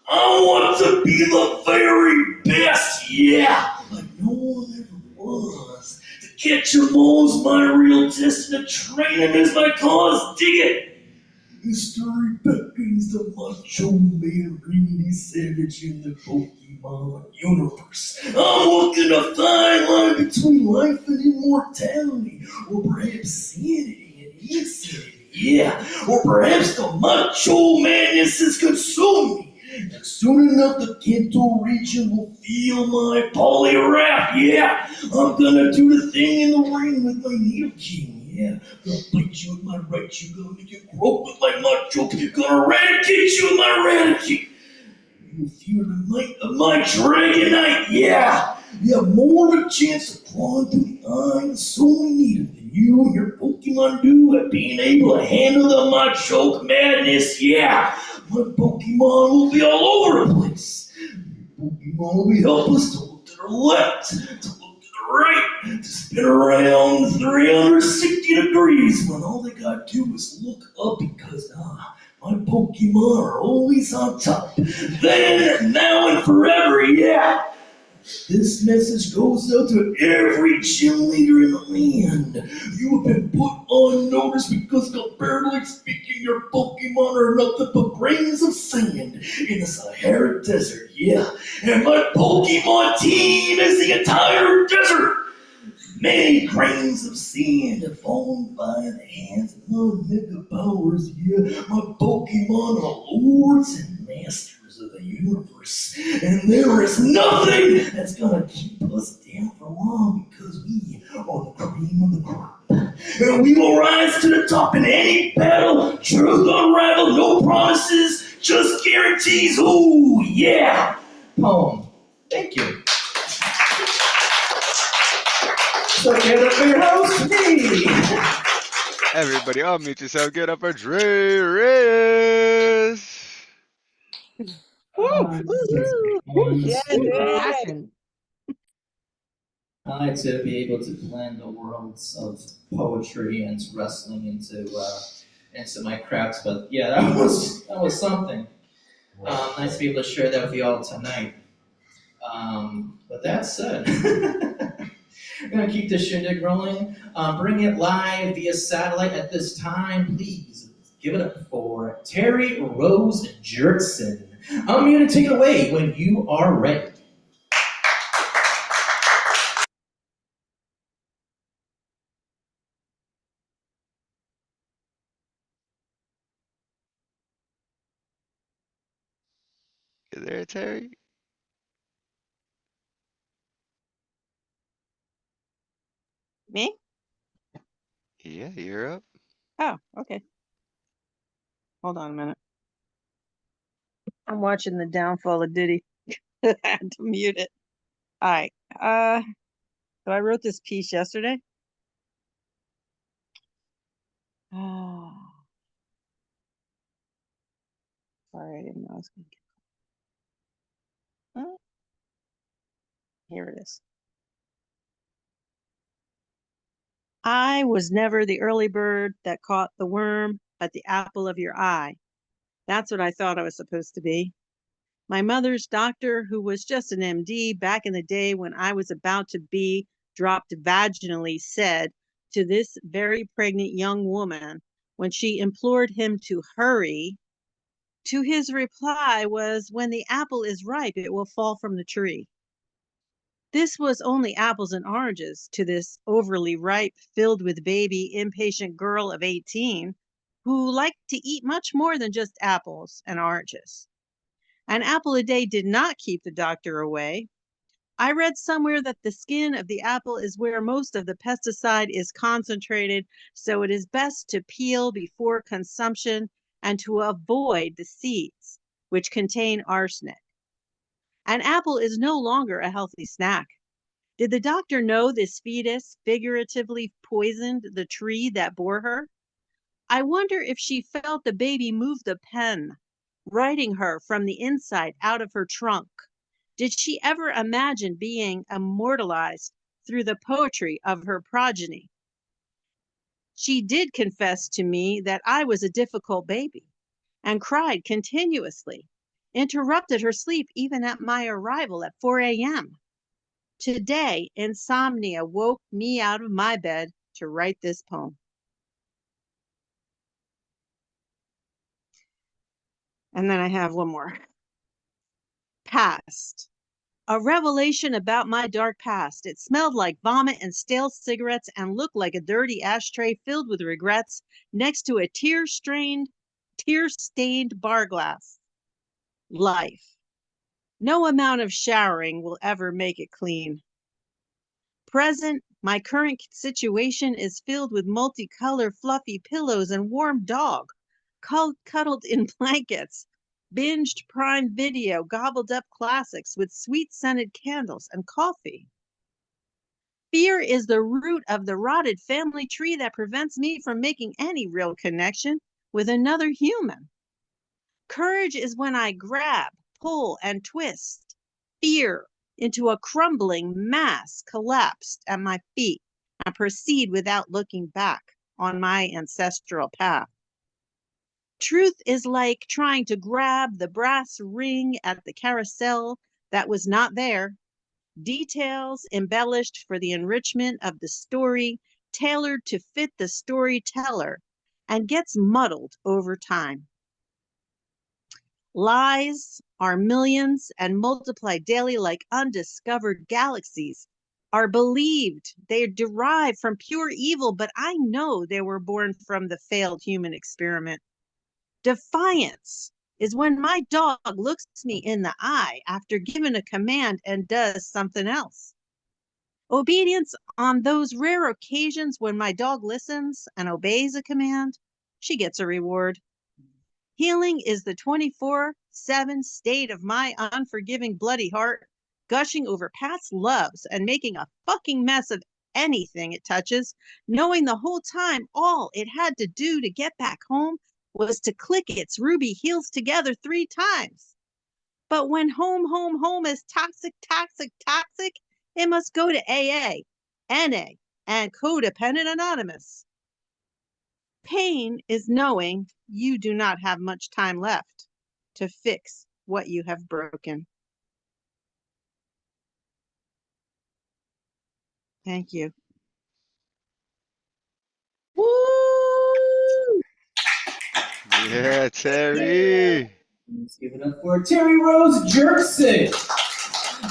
I want to be the very best, yeah, like no one ever was. To catch 'em all's my real test, and to train 'em is my cause, dig it. History beckoning brings the macho male greedy savage in the Pokemon universe. I'm walking a fine line between life and immortality, or perhaps sanity and insanity, yeah, or perhaps the macho madness has consumed me. And soon enough, the Kanto region will feel my polywrap, yeah. I'm gonna do the thing in the ring with my Needle King, yeah. Gonna bite you with my right cheek, gonna make you croak with my macho, gonna eradicate you with my eradicate. You fear the might of my Dragonite, yeah! You have more of a chance of clawing through the eye of Soul Needle than you and your Pokemon do at being able to handle the Machoke madness, yeah! My Pokemon will be all over the place. Your Pokemon will be helpless to look to the left, to look to the right, to spin around 360 degrees when all they gotta do is look up because, my Pokemon are always on top. Then, now, and forever, yeah! This message goes out to every gym leader in the land. You have been put on notice because, comparatively speaking, your Pokemon are nothing but grains of sand in the Sahara Desert, yeah. And my Pokemon team is the entire desert. Many grains of sand have fallen by the hands of my mega powers, yeah. My Pokemon are lords and masters of the universe. And there is nothing that's gonna keep us down for long because we are the cream of the crop. And we will rise to the top in any battle. Truth unraveled, no promises, just guarantees. Ooh, yeah. Poem. Thank you. So give it up for your host, me. Everybody, unmute yourself. Get up for Dre Reyes. Woohoo! Yeah, Dre. Passion. I like to be able to blend the worlds of poetry and wrestling into my crafts, but yeah, that was something. Nice to be able to share that with you all tonight. But that said, we're gonna keep this shindig rolling. Bring it live via satellite at this time, please. Give it up for Terry Rose Jertson. I'm going to take it away when you are ready. You there, Terry? Me? Yeah, you're up. Oh, okay. Hold on a minute. I'm watching the downfall of Diddy. I had to mute it. All right. So I wrote this piece yesterday. Oh, sorry, I didn't know I was going to get. Here it is. I was never the early bird that caught the worm at the apple of your eye. That's what I thought I was supposed to be. My mother's doctor, who was just an MD back in the day when I was about to be dropped vaginally, said to this very pregnant young woman when she implored him to hurry, to his reply was, "When the apple is ripe, it will fall from the tree." This was only apples and oranges to this overly ripe, filled with baby, impatient girl of 18 who liked to eat much more than just apples and oranges. An apple a day did not keep the doctor away. I read somewhere that the skin of the apple is where most of the pesticide is concentrated, so it is best to peel before consumption and to avoid the seeds, which contain arsenic. An apple is no longer a healthy snack. Did the doctor know this fetus figuratively poisoned the tree that bore her? I wonder if she felt the baby move the pen, writing her from the inside out of her trunk. Did she ever imagine being immortalized through the poetry of her progeny? She did confess to me that I was a difficult baby and cried continuously, interrupted her sleep even at my arrival at 4 a.m. Today, insomnia woke me out of my bed to write this poem. And then I have one more. Past. A revelation about my dark past. It smelled like vomit and stale cigarettes and looked like a dirty ashtray filled with regrets next to a tear-stained bar glass. Life. No amount of showering will ever make it clean. Present, my current situation is filled with multicolored fluffy pillows and warm dog, cuddled in blankets, binged Prime Video, gobbled up classics with sweet scented candles and coffee. Fear is the root of the rotted family tree that prevents me from making any real connection with another human. Courage is when I grab, pull, and twist fear into a crumbling mass collapsed at my feet and proceed without looking back on my ancestral path. Truth is like trying to grab the brass ring at the carousel that was not there. Details embellished for the enrichment of the story, tailored to fit the storyteller, and gets muddled over time. Lies are millions and multiply daily like undiscovered galaxies, are believed they are derived from pure evil, but I know they were born from the failed human experiment. Defiance is when my dog looks me in the eye after giving a command and does something else. Obedience on those rare occasions when my dog listens and obeys a command, she gets a reward. Healing is the 24/7 state of my unforgiving bloody heart, gushing over past loves and making a fucking mess of anything it touches, knowing the whole time all it had to do to get back home was to click its ruby heels together 3 times. But when home is toxic, it must go to AA, NA, and Codependent Anonymous. Pain is knowing you do not have much time left to fix what you have broken. Thank you. Woo! Yeah, Terry. Let's give it up for Terry Rose Jerkson.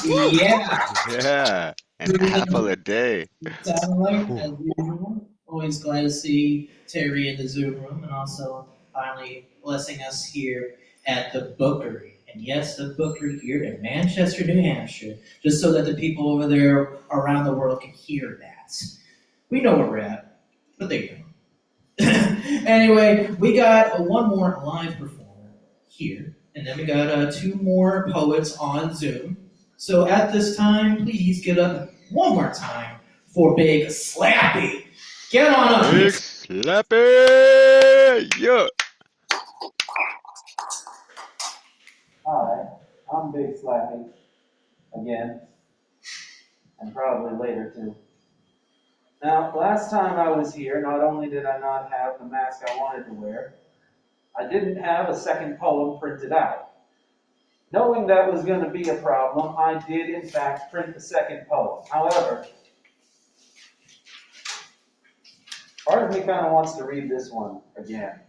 Woo. Yeah. Yeah, an Doing apple a day. satellite Whew. as usual. Always glad to see Terry in the Zoom room and also finally blessing us here at the Bookery. And yes, the Bookery here in Manchester, New Hampshire, just so that the people over there around the world can hear that. We know where we're at, but they don't. Anyway, we got one more live performer here, and then we got 2 more poets on Zoom. So at this time, please get up one more time for Big Slappy. Get on up here. Big slappy. Yeah. Hi, I'm Big Slappy. Again. And probably later too. Now, last time I was here, not only did I not have the mask I wanted to wear, I didn't have a second poem printed out. Knowing that was going to be a problem, I did in fact print the second poem. However, part of me kind of wants to read this one again,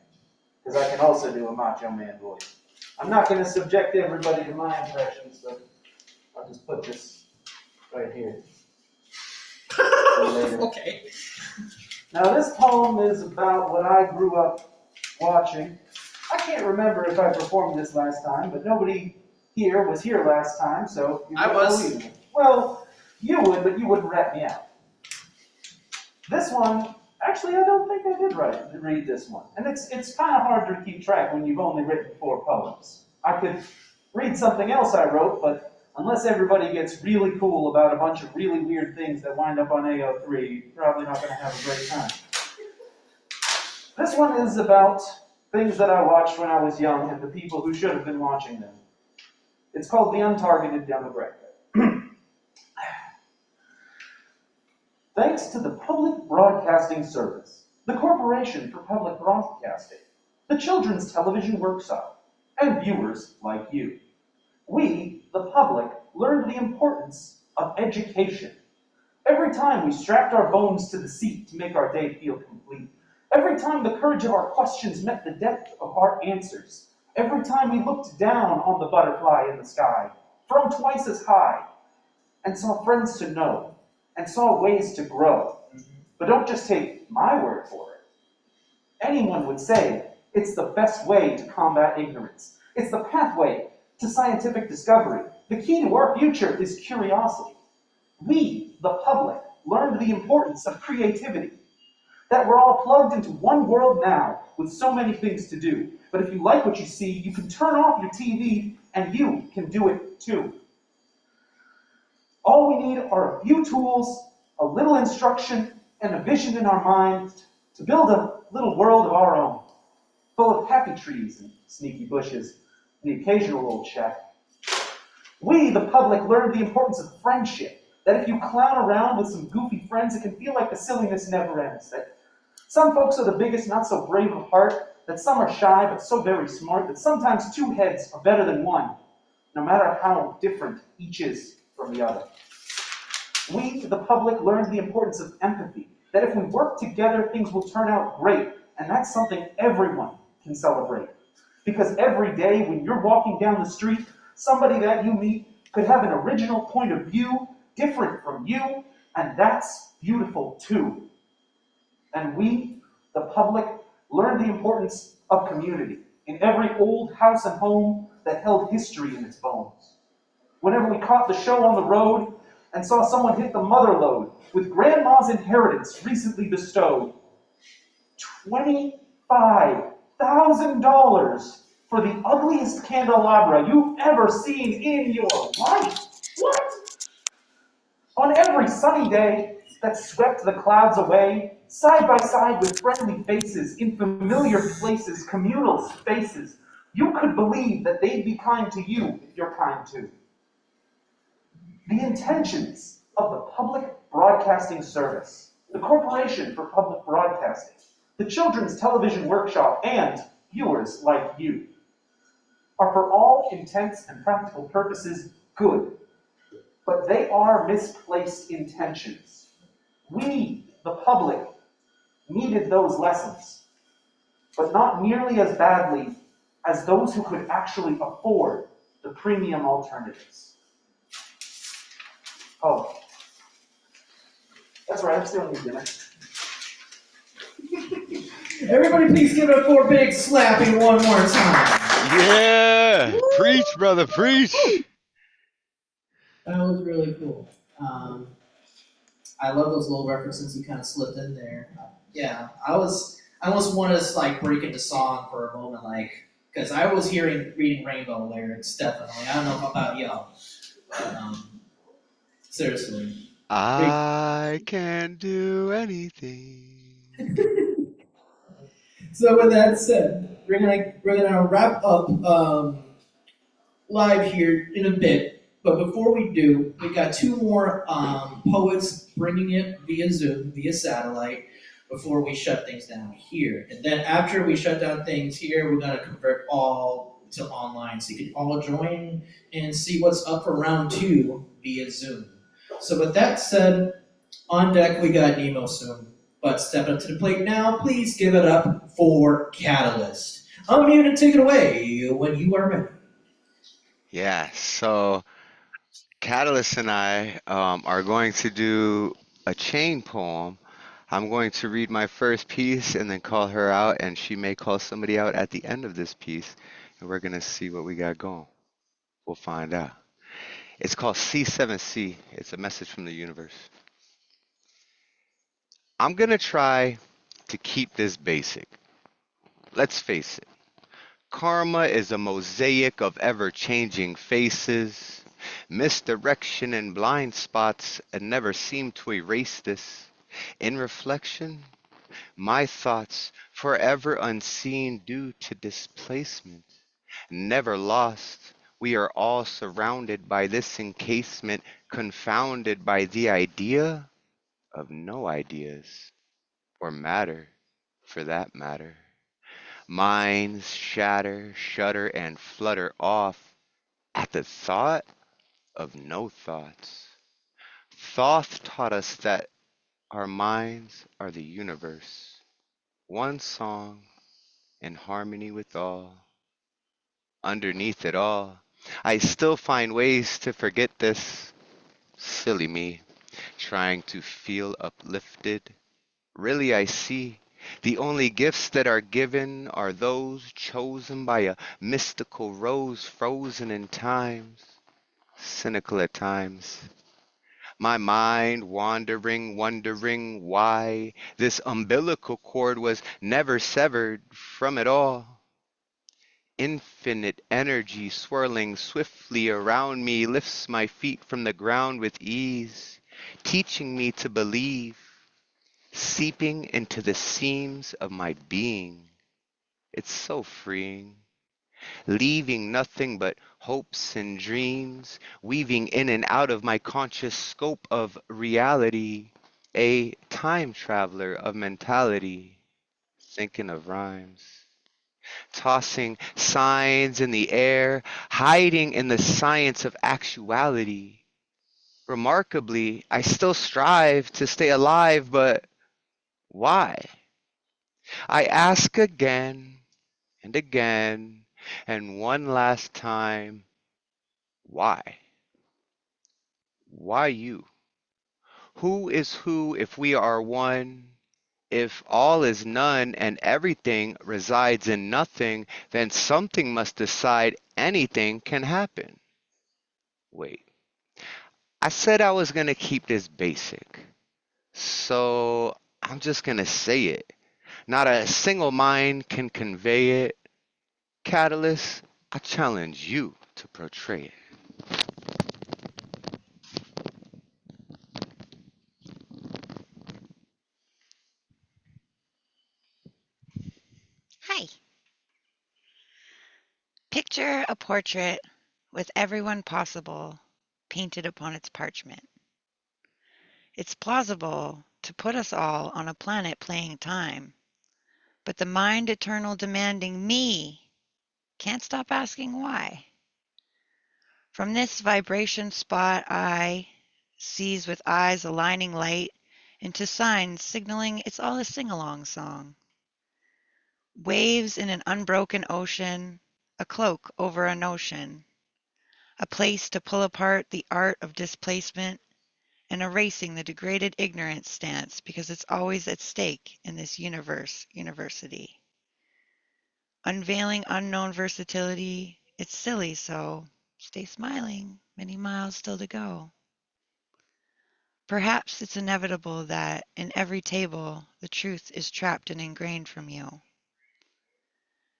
because I can also do a Macho Man voice. I'm not going to subject everybody to my impressions, so I'll just put this right here. Okay. Now, this poem is about what I grew up watching. I can't remember if I performed this last time, but nobody here was here last time, so you I wouldn't was. believe me. Well, you would, but you wouldn't rat me out. This one, actually, I don't think I did read this one. And it's kind of hard to keep track when you've only written 4 poems. I could read something else I wrote, but unless everybody gets really cool about a bunch of really weird things that wind up on AO3, you're probably not going to have a great time. This one is about things that I watched when I was young and the people who should have been watching them. It's called The Untargeted Demographic. Thanks to the Public Broadcasting Service, the Corporation for Public Broadcasting, the Children's Television Workshop, and viewers like you, we, the public, learned the importance of education. Every time we strapped our bones to the seat to make our day feel complete, every time the courage of our questions met the depth of our answers, Every time we looked down on the butterfly in the sky, from twice as high, and saw friends to know, and saw ways to grow. But don't just take my word for it. Anyone would say it's the best way to combat ignorance. It's the pathway to scientific discovery. The key to our future is curiosity. We, the public, learned the importance of creativity. That we're all plugged into one world now with so many things to do. But if you like what you see, you can turn off your TV and you can do it too. All we need are a few tools, a little instruction, and a vision in our minds to build a little world of our own, full of happy trees and sneaky bushes, and the occasional old shack. We, the public, learned the importance of friendship, that if you clown around with some goofy friends, it can feel like the silliness never ends, that some folks are the biggest, not so brave of heart, that some are shy but so very smart, that sometimes two heads are better than one, no matter how different each is from the other. We, the public, learned the importance of empathy, that if we work together, things will turn out great, and that's something everyone can celebrate. Because every day when you're walking down the street, somebody that you meet could have an original point of view, different from you, and that's beautiful too. And we, the public, learned the importance of community in every old house and home that held history in its bones. Whenever we caught the show on the road and saw someone hit the mother lode with grandma's inheritance recently bestowed, $25,000 for the ugliest candelabra you've ever seen in your life. What? On every sunny day that swept the clouds away, side by side with friendly faces in familiar places, communal spaces, you could believe that they'd be kind to you if you're kind too. The intentions of the Public Broadcasting Service, the Corporation for Public Broadcasting, the Children's Television Workshop, and viewers like you are for all intents and practical purposes good, but they are misplaced intentions. We, the public, needed those lessons, but not nearly as badly as those who could actually afford the premium alternatives. Oh, that's right, I'm still in dinner. Everybody, please give it up for Big Slappy one more time. Yeah, preach, brother, preach. That was really cool. I love those little references you kind of slipped in there. Yeah, I almost want to like break into song for a moment, like because I was reading Rainbow lyrics definitely. I don't know about y'all, but seriously. I can do anything. So with that said, we're gonna wrap up live here in a bit. But before we do, we got two more poets bringing it via Zoom, via satellite, before we shut things down here. And then after we shut down things here, we're gonna convert all to online, so you can all join and see what's up for round two via Zoom. So with that said, on deck we got Nemo soon. But stepping up to the plate now, please give it up for Catalyst. Unmute and take it away when you are ready. Yeah, so Catalyst and I are going to do a chain poem. I'm going to read my first piece and then call her out, and she may call somebody out at the end of this piece, and we're going to see what we got going. We'll find out. It's called C7C. It's a message from the universe. I'm going to try to keep this basic. Let's face it. Karma is a mosaic of ever-changing faces, misdirection and blind spots, and never seem to erase this. In reflection, my thoughts forever unseen due to displacement, never lost. We are all surrounded by this encasement, confounded by the idea of no ideas, or matter, for that matter. Minds shatter, shudder, and flutter off at the thought of no thoughts. Thoth taught us that our minds are the universe, one song in harmony with all. underneath it all, I still find ways to forget this. Silly me, trying to feel uplifted. Really, I see. The only gifts that are given are those chosen by a mystical rose frozen in times. Cynical at times. My mind wandering, wondering why this umbilical cord was never severed from it all. Infinite energy swirling swiftly around me lifts my feet from the ground with ease, teaching me to believe, seeping into the seams of my being. It's so freeing, leaving nothing but hopes and dreams, weaving in and out of my conscious scope of reality, a time traveler of mentality, thinking of rhymes. Tossing signs in the air, hiding in the science of actuality. Remarkably, I still strive to stay alive, but why? I ask again and again, and one last time, why? Why you? Who is who if we are one? If all is none and everything resides in nothing, then something must decide anything can happen. Wait, I said I was gonna keep this basic, so I'm just gonna say it. Not a single mind can convey it. Catalyst, I challenge you to portray it. Hi. Picture a portrait with everyone possible painted upon its parchment. It's plausible to put us all on a planet playing time, but the mind eternal demanding me can't stop asking why. From this vibration spot, I sees with eyes aligning light into signs signaling it's all a sing-along song. Waves in an unbroken ocean, a cloak over a notion, a place to pull apart the art of displacement and erasing the degraded ignorance stance because it's always at stake in this university. Unveiling unknown versatility, it's silly, so stay smiling, many miles still to go. Perhaps it's inevitable that in every table the truth is trapped and ingrained from you.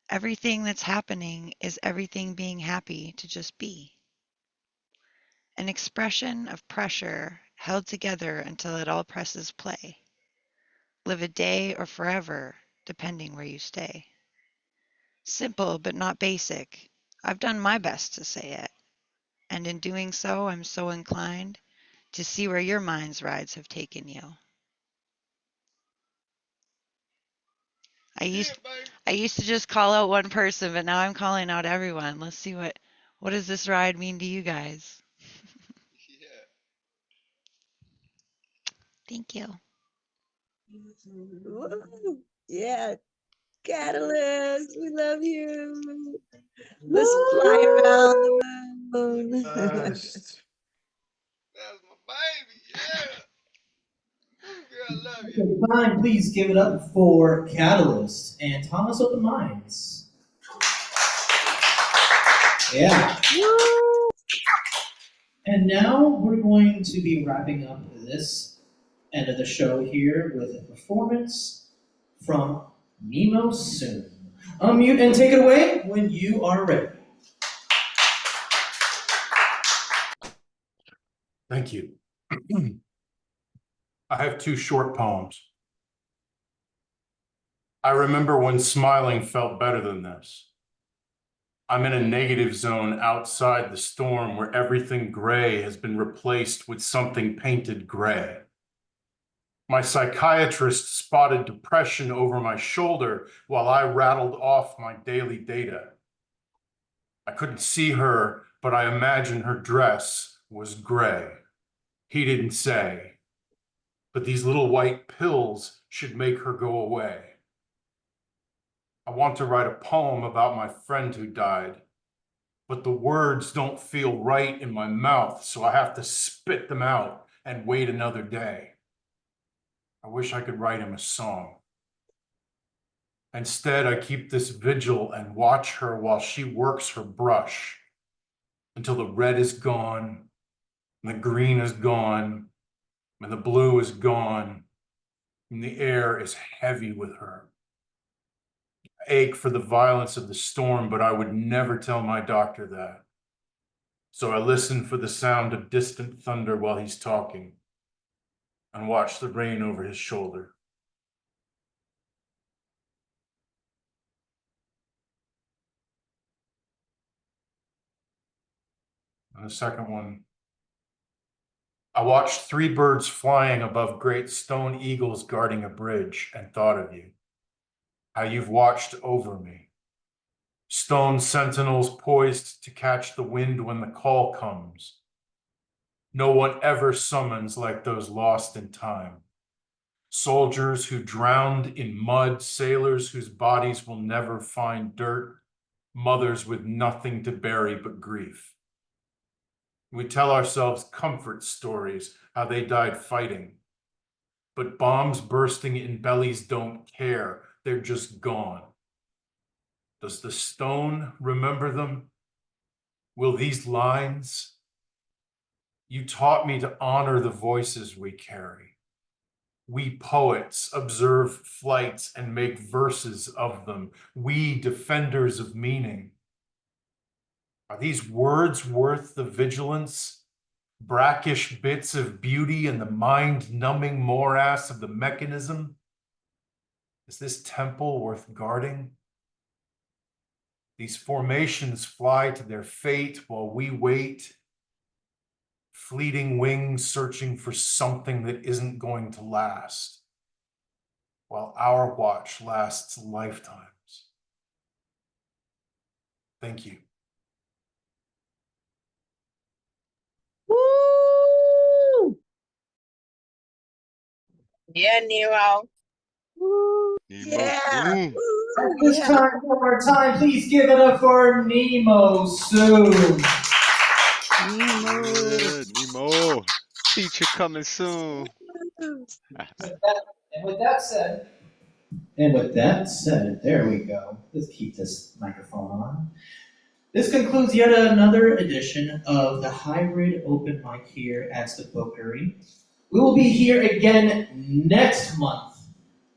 Everything that's happening is everything being happy to just be. An expression of pressure held together until it all presses play. Live a day or forever, depending where you stay. Simple but not basic. I've done my best to say it. And in doing so, I'm so inclined to see where your mind's rides have taken you. I used I used to just call out one person, but now I'm calling out everyone. Let's see what does this ride mean to you guys? Thank you. Woo! Yeah, Catalyst, we love you. Let's fly around the moon. That's my baby, yeah. Girl, I love you. Time, please give it up for Catalyst and Thomas Open Minds. Yeah. Woo! And now we're going to be wrapping up this end of the show here with a performance from Nemo Soon. Unmute and take it away when you are ready. Thank you. I have two short poems. I remember when smiling felt better than this. I'm in a negative zone outside the storm where everything gray has been replaced with something painted gray. My psychiatrist spotted depression over my shoulder while I rattled off my daily data. I couldn't see her, but I imagined her dress was gray. He didn't say, but these little white pills should make her go away. I want to write a poem about my friend who died. but the words don't feel right in my mouth, so I have to spit them out and wait another day. I wish I could write him a song. Instead, I keep this vigil and watch her while she works her brush until the red is gone, and the green is gone, and the blue is gone, and the air is heavy with her. I ache for the violence of the storm, but I would never tell my doctor that. So I listen for the sound of distant thunder while he's talking and watch the rain over his shoulder. And the second one, I watched 3 birds flying above great stone eagles guarding a bridge and thought of you, how you've watched over me. Stone sentinels poised to catch the wind when the call comes. No one ever summons like those lost in time. Soldiers who drowned in mud, sailors whose bodies will never find dirt, mothers with nothing to bury but grief. We tell ourselves comfort stories, how they died fighting. But bombs bursting in bellies don't care, they're just gone. Does the stone remember them? Will these lines? You taught me to honor the voices we carry. We poets observe flights and make verses of them. We defenders of meaning. Are these words worth the vigilance? Brackish bits of beauty in the mind-numbing morass of the mechanism? Is this temple worth guarding? These formations fly to their fate while we wait, fleeting wings searching for something that isn't going to last, while our watch lasts lifetimes. Thank you. Woo! Yeah, Nero. Nemo. Yeah. At Woo, this yeah. time, one more time, please give it up for Nemo soon. Nemo. Yeah, Nemo. Feature coming soon. With that said, and with that said, there we go. Let's keep this microphone on. This concludes yet another edition of the hybrid open mic here at the Bookery. We will be here again next month.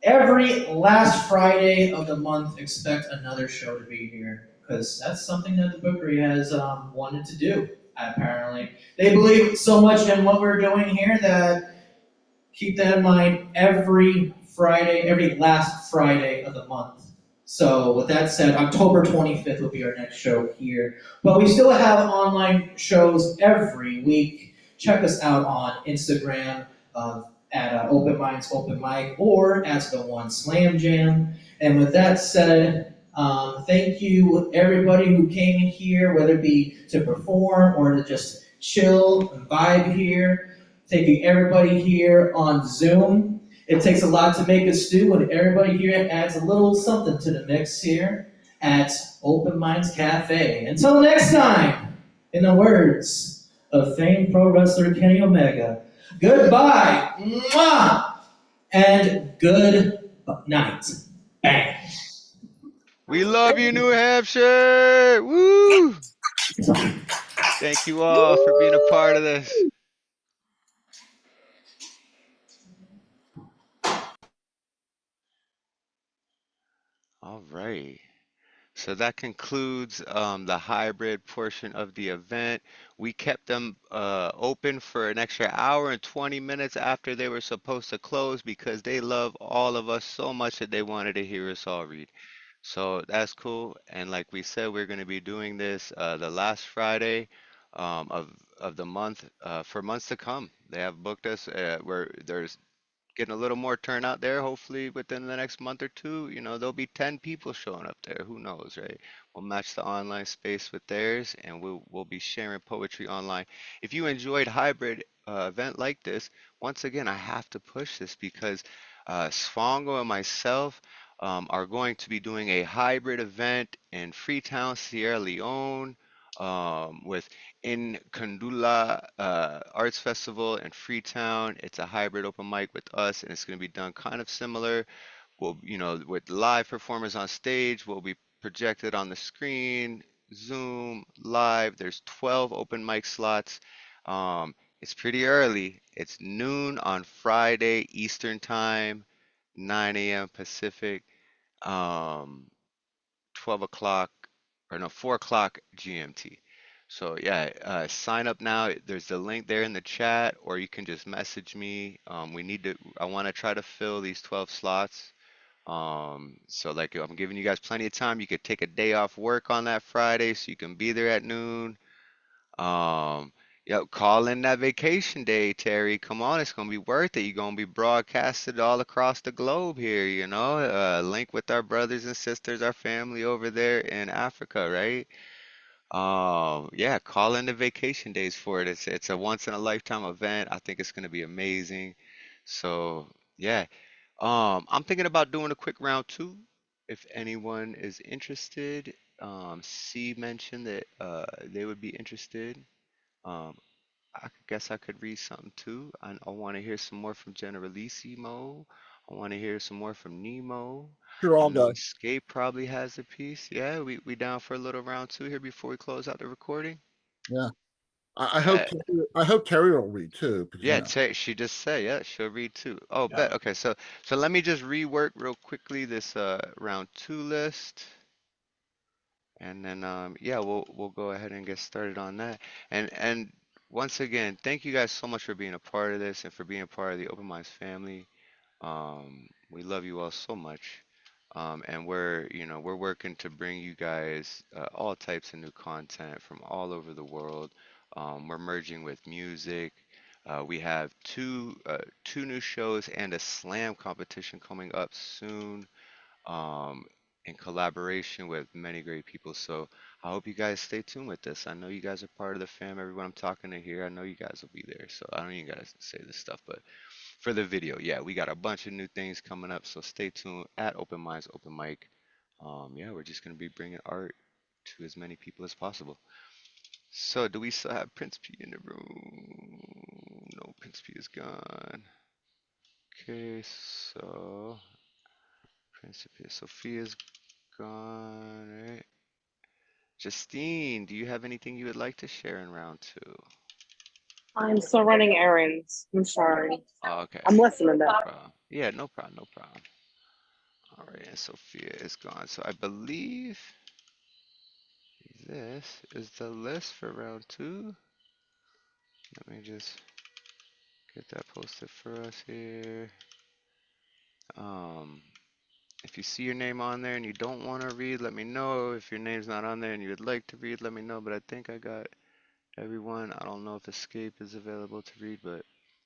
Every last Friday of the month, expect another show to be here because that's something that the Bookery has wanted to do. Apparently, they believe so much in what we're doing here that keep that in mind every Friday, every last Friday of the month. So with that said, October 25th will be our next show here. But we still have online shows every week. Check us out on Instagram at Open Minds Open Mic or at the One Slam Jam. And with that said, thank you everybody who came in here, whether it be to perform or to just chill and vibe here. Thank you everybody here on Zoom. It takes a lot to make a stew, and everybody here adds a little something to the mix here at Open Minds Cafe. Until next time, in the words of famed pro wrestler Kenny Omega, goodbye, mwah, and good night. Bang. We love you, New Hampshire. Woo! Thank you all for being a part of this. All right. So that concludes the hybrid portion of the event. We kept them open for an extra hour and 20 minutes after they were supposed to close because they love all of us so much that they wanted to hear us all read. So that's cool. And like we said, we're going to be doing this the last Friday of the month for months to come. They have booked us where there's getting a little more turnout there. Hopefully, within the next month or two, there'll be 10 people showing up there. Who knows, right? We'll match the online space with theirs, and we'll be sharing poetry online. If you enjoyed hybrid event like this, once again, I have to push this because Sfongo and myself are going to be doing a hybrid event in Freetown, Sierra Leone, with In Kandula Arts Festival in Freetown. It's a hybrid open mic with us, and it's going to be done kind of similar. We'll, with live performers on stage, will be projected on the screen, Zoom, live. There's 12 open mic slots. It's pretty early. It's noon on Friday Eastern Time, 9 a.m. Pacific. Um, 12 o'clock, or no, 4 o'clock GMT. So yeah, sign up now. There's the link there in the chat, or you can just message me. I want to try to fill these 12 slots. So like I'm giving you guys plenty of time. You could take a day off work on that Friday so you can be there at noon. Um, call in that vacation day, Terry. Come on, it's gonna be worth it. You're gonna be broadcasted all across the globe here, link with our brothers and sisters, our family over there in Africa, right? Yeah, call in the vacation days for it. It's a once in a lifetime event. I think it's gonna be amazing. So yeah. I'm thinking about doing a quick round two. If anyone is interested, C mentioned that they would be interested. Um, guess I could read something too. I want to hear some more from Generalissimo. I want to hear some more from Nemo. Sure, I I'll know go. Escape probably has a piece. Yeah, we down for a little round two here before we close out the recording. Yeah. I hope Bet. I hope Terry will read too, because Yeah, she just said, yeah, she'll read too. Oh, bet. Okay, so let me just rework real quickly this round two list. And then yeah, we'll go ahead and get started on that. And once again, thank you guys so much for being a part of this and for being a part of the Open Minds family. We love you all so much. And we're working to bring you guys all types of new content from all over the world. We're merging with music. We have two new shows and a slam competition coming up soon, um, in collaboration with many great people. So I hope you guys stay tuned with this. I know you guys are part of the fam. Everyone I'm talking to here, I know you guys will be there. So I don't even gotta say this stuff, but for the video, yeah, we got a bunch of new things coming up. So stay tuned at Open Minds Open Mic. Yeah, we're just gonna be bringing art to as many people as possible. So do we still have Prince P in the room? No, Prince P is gone. Okay, so Principia Sophia's gone, right? Justine, do you have anything you would like to share in round two? I'm still running errands. I'm sorry. Oh, okay. I'm listening No though. problem. Yeah, no problem, no problem. All right, and Sophia is gone. So I believe this is the list for round two. Let me just get that posted for us here. Um, if you see your name on there and you don't want to read, let me know. If your name's not on there and you would like to read, let me know. But I think I got everyone. I don't know if Escape is available to read, but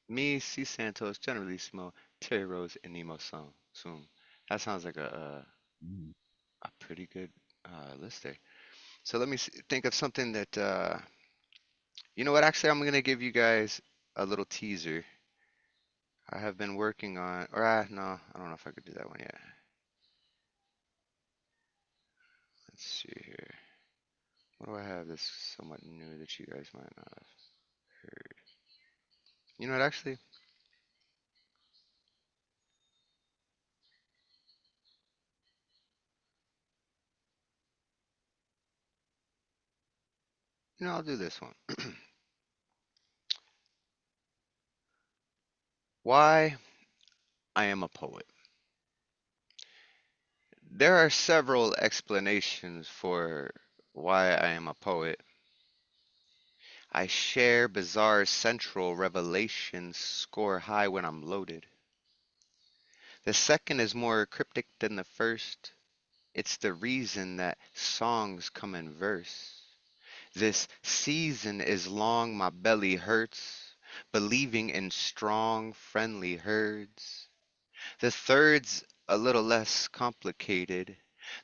me, C. Santos, Generalissimo, Terry Rose, and Nemo Soon. That sounds like a pretty good list there. So let me think of something that, you know what, actually, I'm going to give you guys a little teaser. I have been working on, or no, I don't know if I could do that one yet. Let's see here. What do I have that's somewhat new that you guys might not have heard? You know what, actually, I'll do this one. Why I am a poet. There are several explanations for why I am a poet. I share bizarre central revelations, score high when I'm loaded. The second is more cryptic than the first. It's the reason that songs come in verse. This season is long, my belly hurts, believing in strong, friendly herds. The third's a little less complicated.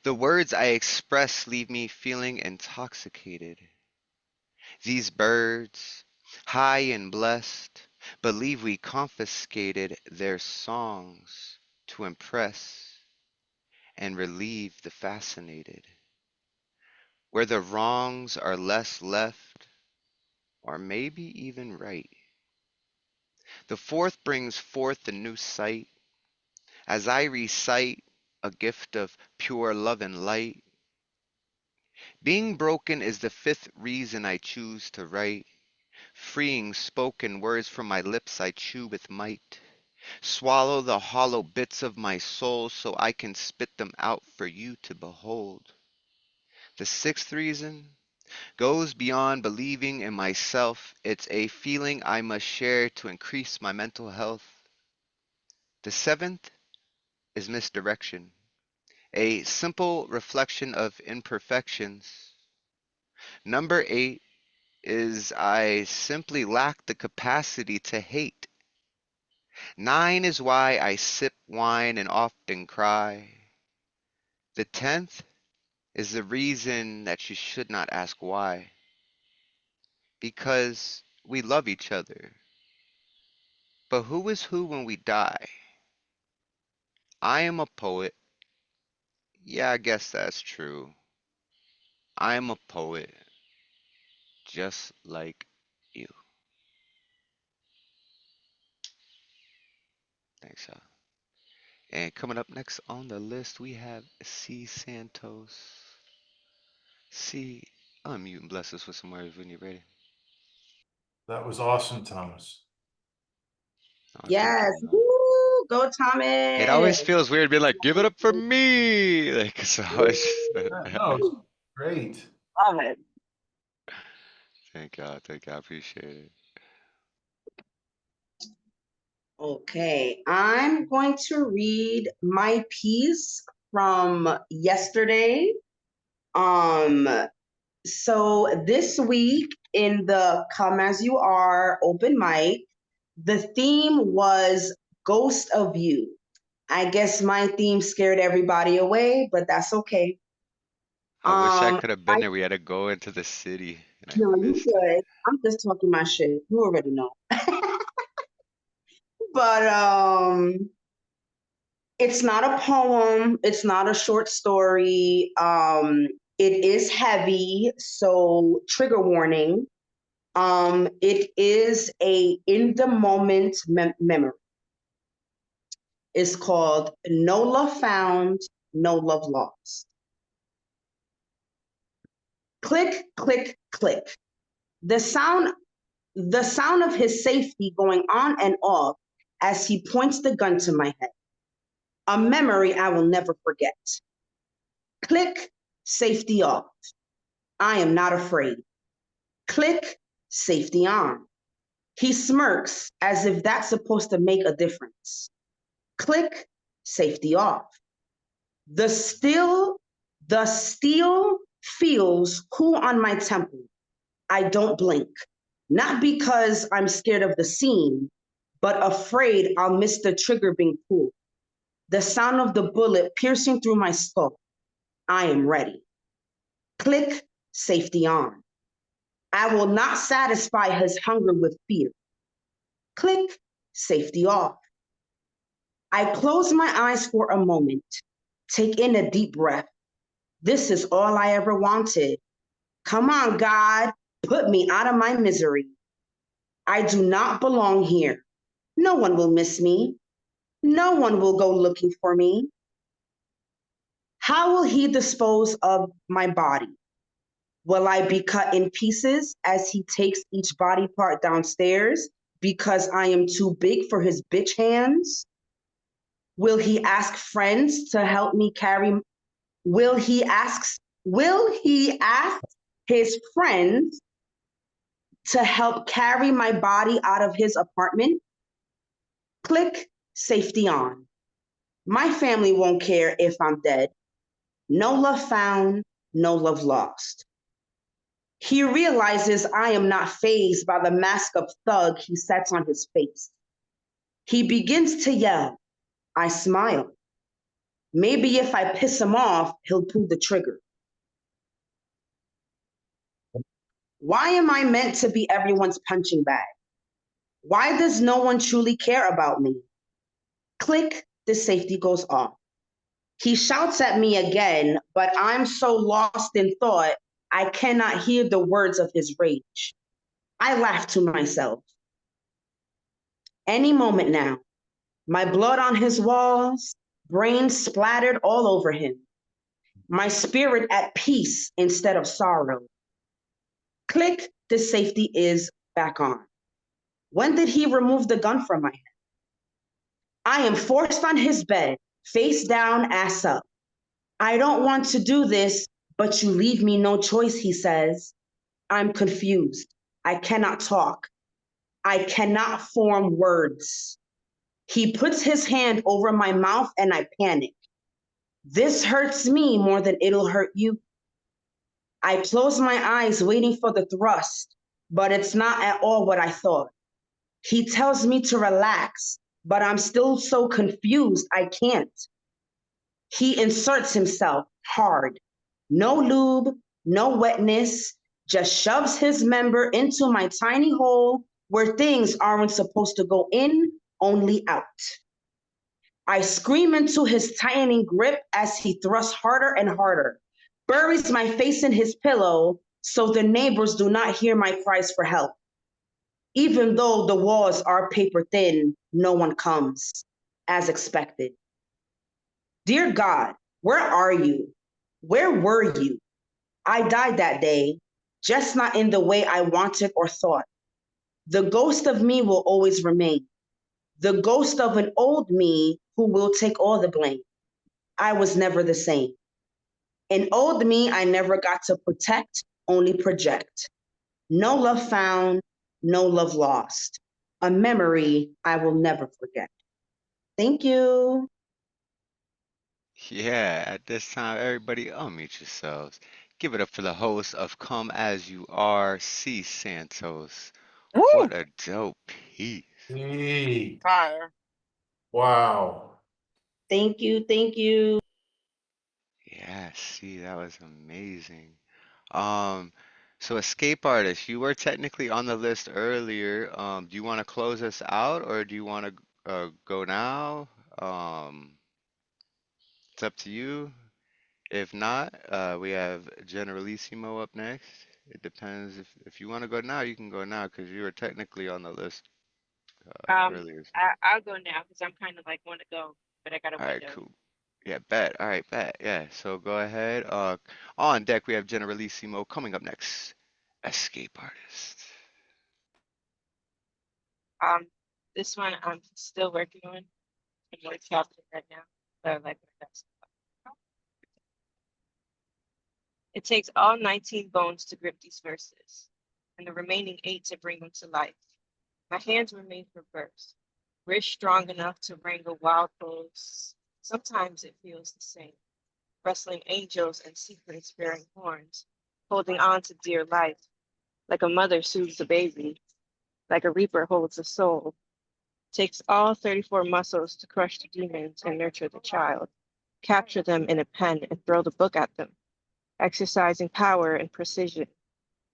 The words I express leave me feeling intoxicated. These birds, high and blessed, believe we confiscated their songs to impress and relieve the fascinated. where the wrongs are less left, or maybe even right. The fourth brings forth a new sight, as I recite a gift of pure love and light. Being broken is the fifth reason I choose to write, freeing spoken words from my lips I chew with might. Swallow the hollow bits of my soul so I can spit them out for you to behold. The sixth reason goes beyond believing in myself. It's a feeling I must share to increase my mental health. The seventh is misdirection, a simple reflection of imperfections. Number eight is I simply lack the capacity to hate. Nine is why I sip wine and often cry. The 10th is the reason that you should not ask why. Because we love each other. But who is who when we die? I am a poet. Yeah, I guess that's true. I am a poet, just like you. Thanks, y'all. And coming up next on the list, we have C. Santos. C, unmute and bless us with some words when you're ready. That was awesome, Thomas. Oh, thank Yes. you. Woo! Go It Thomas. always feels weird being like, give it up for me. Like, so it's No, it's great. Love it. thank y'all. Thank y'all. I appreciate it. Okay, I'm going to read my piece from yesterday. Um, so this week in the Come As You Are open mic, the theme was Ghost of You. I guess my theme scared everybody away, but that's okay. I wish I could have been I there. We had to go into the city and I no, you missed it. good. I'm just talking my shit. You already know. But it's not a poem, it's not a short story. It is heavy, so trigger warning. It is a in the moment memory. It's called No Love Found, No Love Lost. Click, click, click. The sound the sound of his safety going on and off as he points the gun to my head. A memory I will never forget. Click, safety off. I am not afraid. Click, safety on. He smirks as if that's supposed to make a difference. Click, safety off. The steel, the steel feels cool on my temple. I don't blink. Not because I'm scared of the scene, but afraid I'll miss the trigger being pulled. The sound of the bullet piercing through my skull. I am ready. Click, safety on. I will not satisfy his hunger with fear. Click, safety off. I close my eyes for a moment, take in a deep breath. This is all I ever wanted. Come on, God, put me out of my misery. I do not belong here. No one will miss me. No one will go looking for me. How will he dispose of my body? Will I be cut in pieces as he takes each body part downstairs because I am too big for his bitch hands? Will he ask friends to help me carry? Will he ask his friends to help carry my body out of his apartment? Click, safety on. My family won't care if I'm dead. No love found, no love lost. He realizes I am not fazed by the mask of thug he sets on his face. He begins to yell. I smile. Maybe if I piss him off, he'll pull the trigger. Why am I meant to be everyone's punching bag? Why does no one truly care about me? Click, the safety goes off. He shouts at me again, but I'm so lost in thought, I cannot hear the words of his rage. I laugh to myself. Any moment now, my blood on his walls, brain splattered all over him, my spirit at peace instead of sorrow. Click, the safety is back on. When did he remove the gun from my head? I am forced on his bed, face down, ass up. I don't want to do this, but you leave me no choice, he says. I'm confused. I cannot talk. I cannot form words. He puts his hand over my mouth and I panic. This hurts me more than it'll hurt you. I close my eyes waiting for the thrust, but it's not at all what I thought. He tells me to relax, but I'm still so confused I can't. He inserts himself hard. No lube, no wetness, just shoves his member into my tiny hole where things aren't supposed to go in, only out. I scream into his tightening grip as he thrusts harder and harder, buries my face in his pillow so the neighbors do not hear my cries for help. Even though the walls are paper thin, no one comes, as expected. Dear God, where are you? Where were you? I died that day, just not in the way I wanted or thought. The ghost of me will always remain. The ghost of an old me who will take all the blame. I was never the same. An old me I never got to protect, only project. No love found, no love lost. A memory I will never forget. Thank you. Yeah, at this time, everybody unmute yourselves. Give it up for the host of Come As You Are, C. Santos. What a dope piece. Hey, Fire. wow. Thank you. Thank you. Yeah, see, that was amazing. Um, so Escape Artist, you were technically on the list earlier. Do you want to close us out or do you want to go now? It's up to you. If not, we have Generalissimo up next. It depends if you want to go now, you can go now because you were technically on the list earlier. I'll go now because I'm kind of like want to go, but I got a All right, window. cool. Yeah, bet. All right, bet. Yeah, so go ahead. On deck we have Generalissimo coming up next. Escape Artist. Um, this one I'm still working on. I'm like chapter right now, but I like my best. It takes all 19 bones to grip these verses, and the remaining 8 to bring them to life. My hands were made for verse, wrist strong enough to wrangle wild bulls. Sometimes it feels the same, wrestling angels and secrets bearing horns, holding on to dear life, like a mother soothes a baby, like a reaper holds a soul. Takes all 34 muscles to crush the demons and nurture the child, capture them in a pen and throw the book at them, exercising power and precision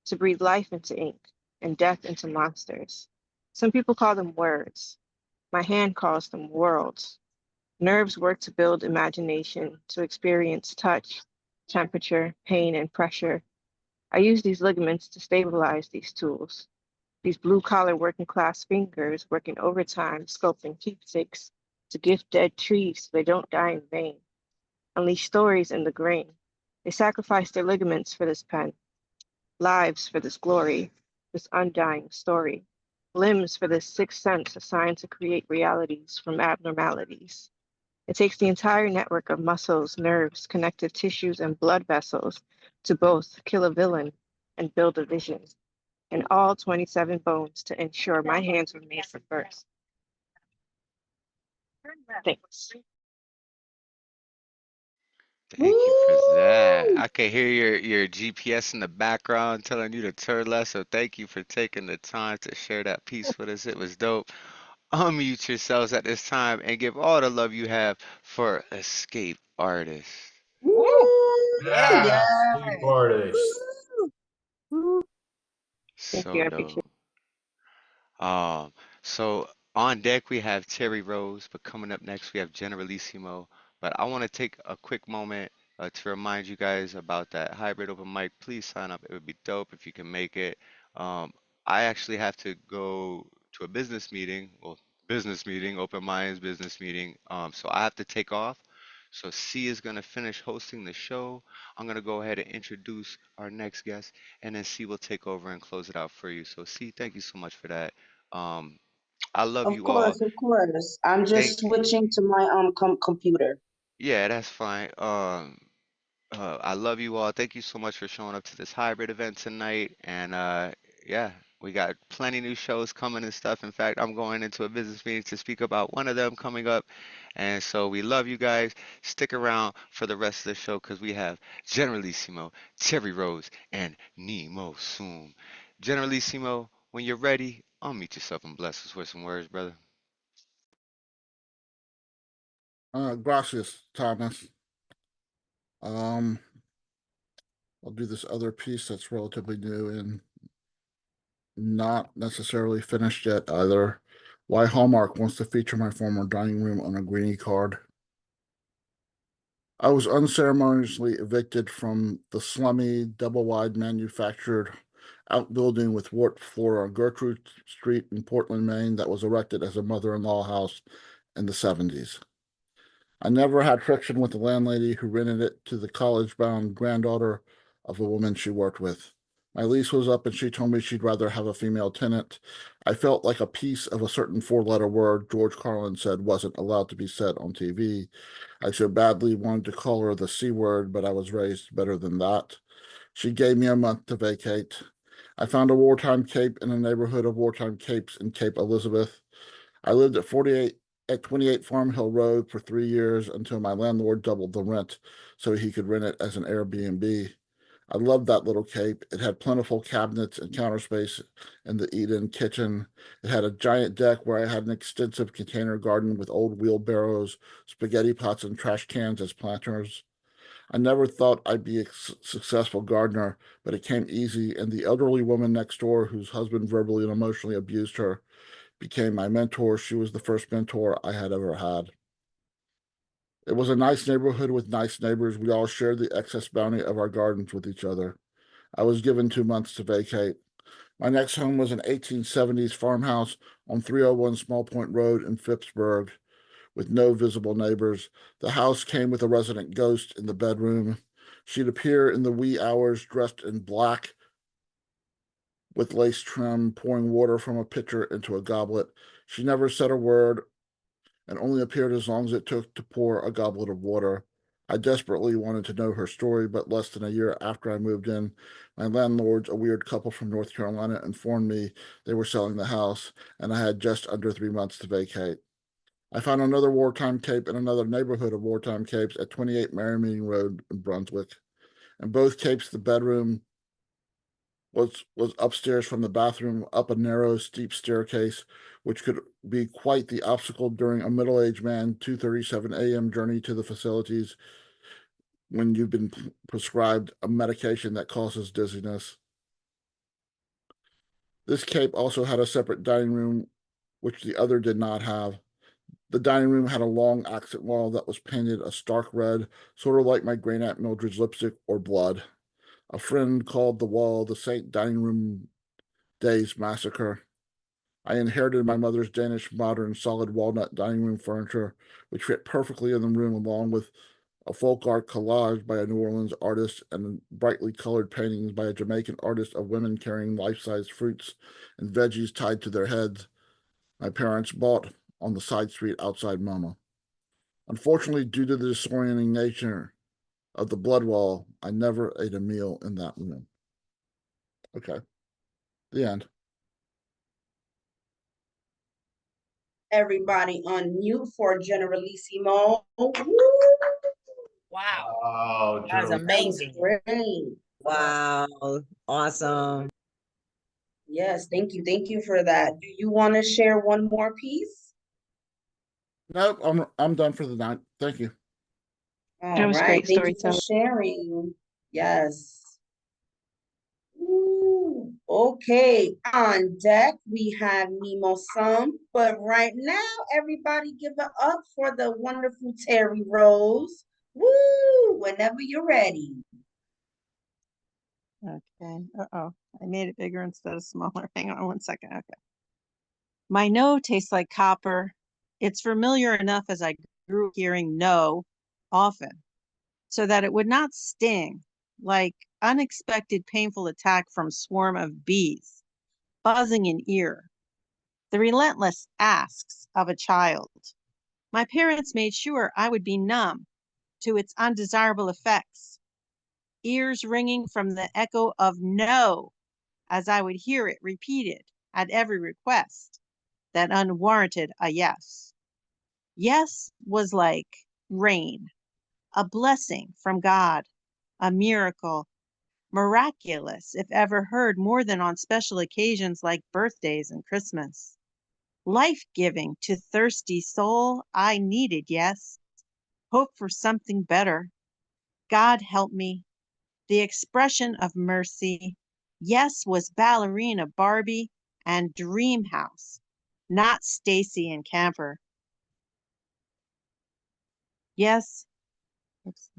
to breathe life into ink and death into monsters. Some people call them words. My hand calls them worlds. Nerves work to build imagination, to experience touch, temperature, pain, and pressure. I use these ligaments to stabilize these tools. These blue-collar working-class fingers working overtime, sculpting keepsakes to gift dead trees so they don't die in vain. Unleash stories in the grain. They sacrifice their ligaments for this pen, lives for this glory, this undying story, limbs for this sixth sense assigned to create realities from abnormalities. It takes the entire network of muscles, nerves, connective tissues, and blood vessels to both kill a villain and build a vision, and all 27 bones to ensure my hands were made for first. Thanks. Thank you for that. Woo! I can hear your GPS in the background telling you to turn left, so thank you for taking the time to share that piece with us. It was dope. Unmute yourselves at this time and give all the love you have for Escape Artist. Woo! Yeah, Yeah. escape artist. Woo. Thank you. So I appreciate dope. Um, so on deck we have Terry Rose, but coming up next we have Generalissimo. But I want to take a quick moment To remind you guys about that hybrid open mic, please sign up. It would be dope if you can make it. Um, I actually have to go to a business meeting, well, business meeting, open minds business meeting. So I have to take off. So C is gonna finish hosting the show. I'm gonna go ahead and introduce our next guest, and then C will take over and close it out for you. So C, thank you so much for that. Um, I love Of you all. course, of course. I'm just Thank you. switching to my computer. Yeah, that's fine. I love you all. Thank you so much for showing up to this hybrid event tonight. And yeah, we got plenty new shows coming and stuff. In fact, I'm going into a business meeting to speak about one of them coming up. And so we love you guys. Stick around for the rest of the show because we have Generalissimo, Terry Rose, and Nemo soon. Generalissimo, when you're ready, unmute yourself and bless us with some words, brother. Gracias, Thomas. Um, I'll do this other piece that's relatively new and not necessarily finished yet either. Why Hallmark wants to feature my former dining room on a greenie card. I was unceremoniously evicted from the slummy, double-wide manufactured outbuilding with warped floor on Gertrude Street in Portland, Maine that was erected as a mother-in-law house in the 70s. I never had friction with the landlady who rented it to the college-bound granddaughter of a woman she worked with. My lease was up and she told me she'd rather have a female tenant. I felt like a piece of a certain four-letter word George Carlin said wasn't allowed to be said on TV. I so badly wanted to call her the C word, but I was raised better than that. She gave me a month to vacate. I found a wartime cape in a neighborhood of wartime capes in Cape Elizabeth. I lived at 28 Farm Hill Road for 3 years until my landlord doubled the rent so he could rent it as an Airbnb. I loved that little cape. It had plentiful cabinets and counter space in the eat-in kitchen. It had a giant deck where I had an extensive container garden with old wheelbarrows, spaghetti pots, and trash cans as planters. I never thought I'd be a successful gardener, but it came easy, and the elderly woman next door, whose husband verbally and emotionally abused her, became my mentor. She was the first mentor I had ever had. It was a nice neighborhood with nice neighbors. We all shared the excess bounty of our gardens with each other. I was given 2 months to vacate. My next home was an 1870s farmhouse on 301 Small Point Road in Phippsburg with no visible neighbors. The house came with a resident ghost in the bedroom. She'd appear in the wee hours dressed in black with lace trim, pouring water from a pitcher into a goblet. She never said a word and only appeared as long as it took to pour a goblet of water. I desperately wanted to know her story, but less than a year after I moved in, my landlords, a weird couple from North Carolina, informed me they were selling the house, and I had just under 3 months to vacate. I found another wartime cape in another neighborhood of wartime capes at 28 Merrymeeting Road in Brunswick. In both capes, the bedroom was upstairs from the bathroom, up a narrow, steep staircase, which could be quite the obstacle during a middle-aged man 2:37 a.m. journey to the facilities when you've been prescribed a medication that causes dizziness. This cape also had a separate dining room, which the other did not have. The dining room had a long accent wall that was painted a stark red, sort of like my great aunt Mildred's lipstick or blood. A friend called the wall the St. Dining Room Days Massacre. I inherited my mother's Danish modern solid walnut dining room furniture, which fit perfectly in the room, along with a folk art collage by a New Orleans artist and brightly colored paintings by a Jamaican artist of women carrying life-size fruits and veggies tied to their heads. My parents bought on the side street outside Mama. Unfortunately, due to the disorienting nature of the blood wall, I never ate a meal in that room. Okay, the end. Everybody on mute for Generalissimo. Woo! Wow, Oh, that was General. That was amazing. great. Wow, awesome. Yes, thank you for that. Do you want to share one more piece? Nope, I'm done for the night. Thank you. That All was right, great thank you for storytelling. sharing. Yes. Ooh, okay, on deck we have Nemo Sum, but right now everybody give it up for the wonderful Terry Rose. Woo! whenever you're ready. Okay. Uh-oh. I made it bigger instead of smaller. Hang on 1 second. Okay. My no tastes like copper. It's familiar enough as I grew hearing no often, so that it would not sting like unexpected painful attack from swarm of bees, buzzing in ear. The relentless asks of a child. My parents made sure I would be numb to its undesirable effects, ears ringing from the echo of no as I would hear it repeated at every request that unwarranted a yes. Yes was like rain, a blessing from God, a miracle, miraculous if ever heard more than on special occasions like birthdays and Christmas. Life-giving to thirsty soul, I needed yes. Hope for something better. God help me. The expression of mercy. Yes was ballerina Barbie and Dream House, not Stacy and Camper. Yes. Oops.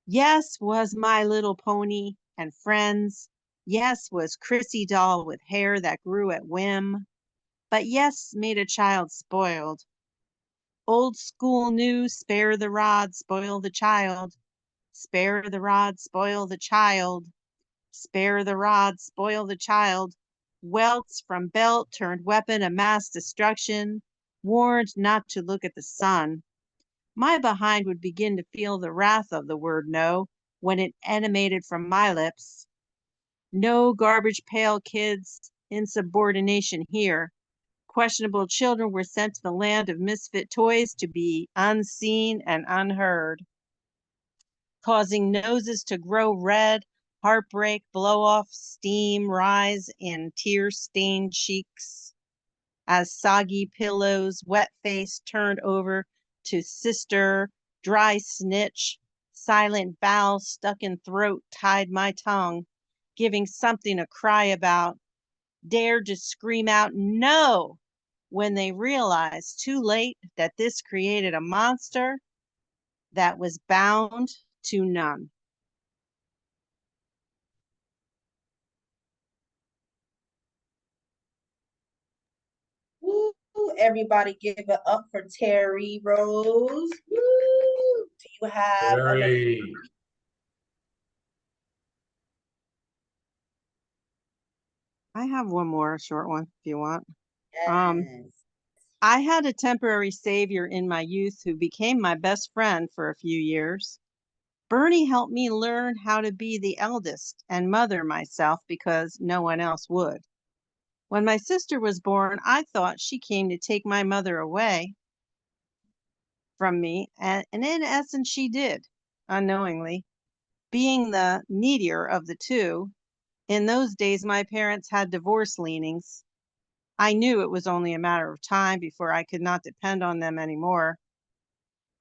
Yes was My Little Pony and Friends. Yes was Chrissy doll with hair that grew at whim. But yes made a child spoiled. Old school new, spare the rod, spoil the child. Spare the rod, spoil the child. Spare the rod, spoil the child. Welts from belt turned weapon of mass destruction. Warned not to look at the sun. My behind would begin to feel the wrath of the word no when it emanated from my lips. No garbage pail kids, insubordination here. Questionable children were sent to the land of misfit toys to be unseen and unheard, causing noses to grow red, heartbreak, blow off, steam rise in tear-stained cheeks as soggy pillows, wet face turned over to sister, dry snitch, silent bowel stuck in throat tied my tongue, giving something to cry about, dared to scream out no when they realized too late that this created a monster that was bound to none. Woo, everybody give it up for Terry Rose. Woo. Do you have another? Very. I have one more short one if you want. Yes. I had a temporary savior in my youth who became my best friend for a few years. Bernie helped me learn how to be the eldest and mother myself because no one else would. When my sister was born, I thought she came to take my mother away from me, and in essence, she did, unknowingly. Being the needier of the two, in those days, my parents had divorce leanings. I knew it was only a matter of time before I could not depend on them anymore.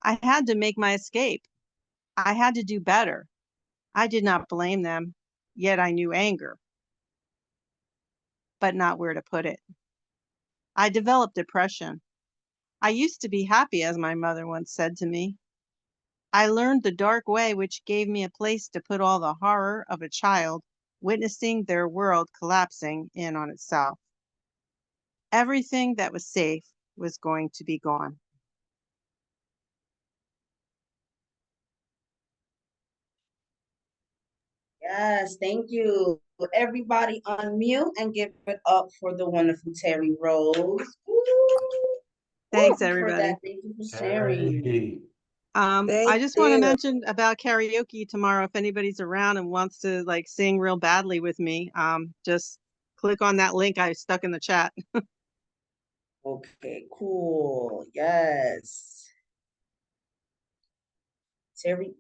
I had to make my escape. I had to do better. I did not blame them, yet I knew anger, but not where to put it. I developed depression. I used to be happy, as my mother once said to me. I learned the dark way, which gave me a place to put all the horror of a child witnessing their world collapsing in on itself. Everything that was safe was going to be gone. Yes, thank you. Everybody unmute and give it up for the wonderful Terry Rose. Woo. Thanks, Woo, for everybody. that. Thank you for sharing. I Thank just want to you. mention about karaoke tomorrow. If anybody's around and wants to like sing real badly with me, just click on that link I stuck in the chat. Okay, cool. Yes. Terry,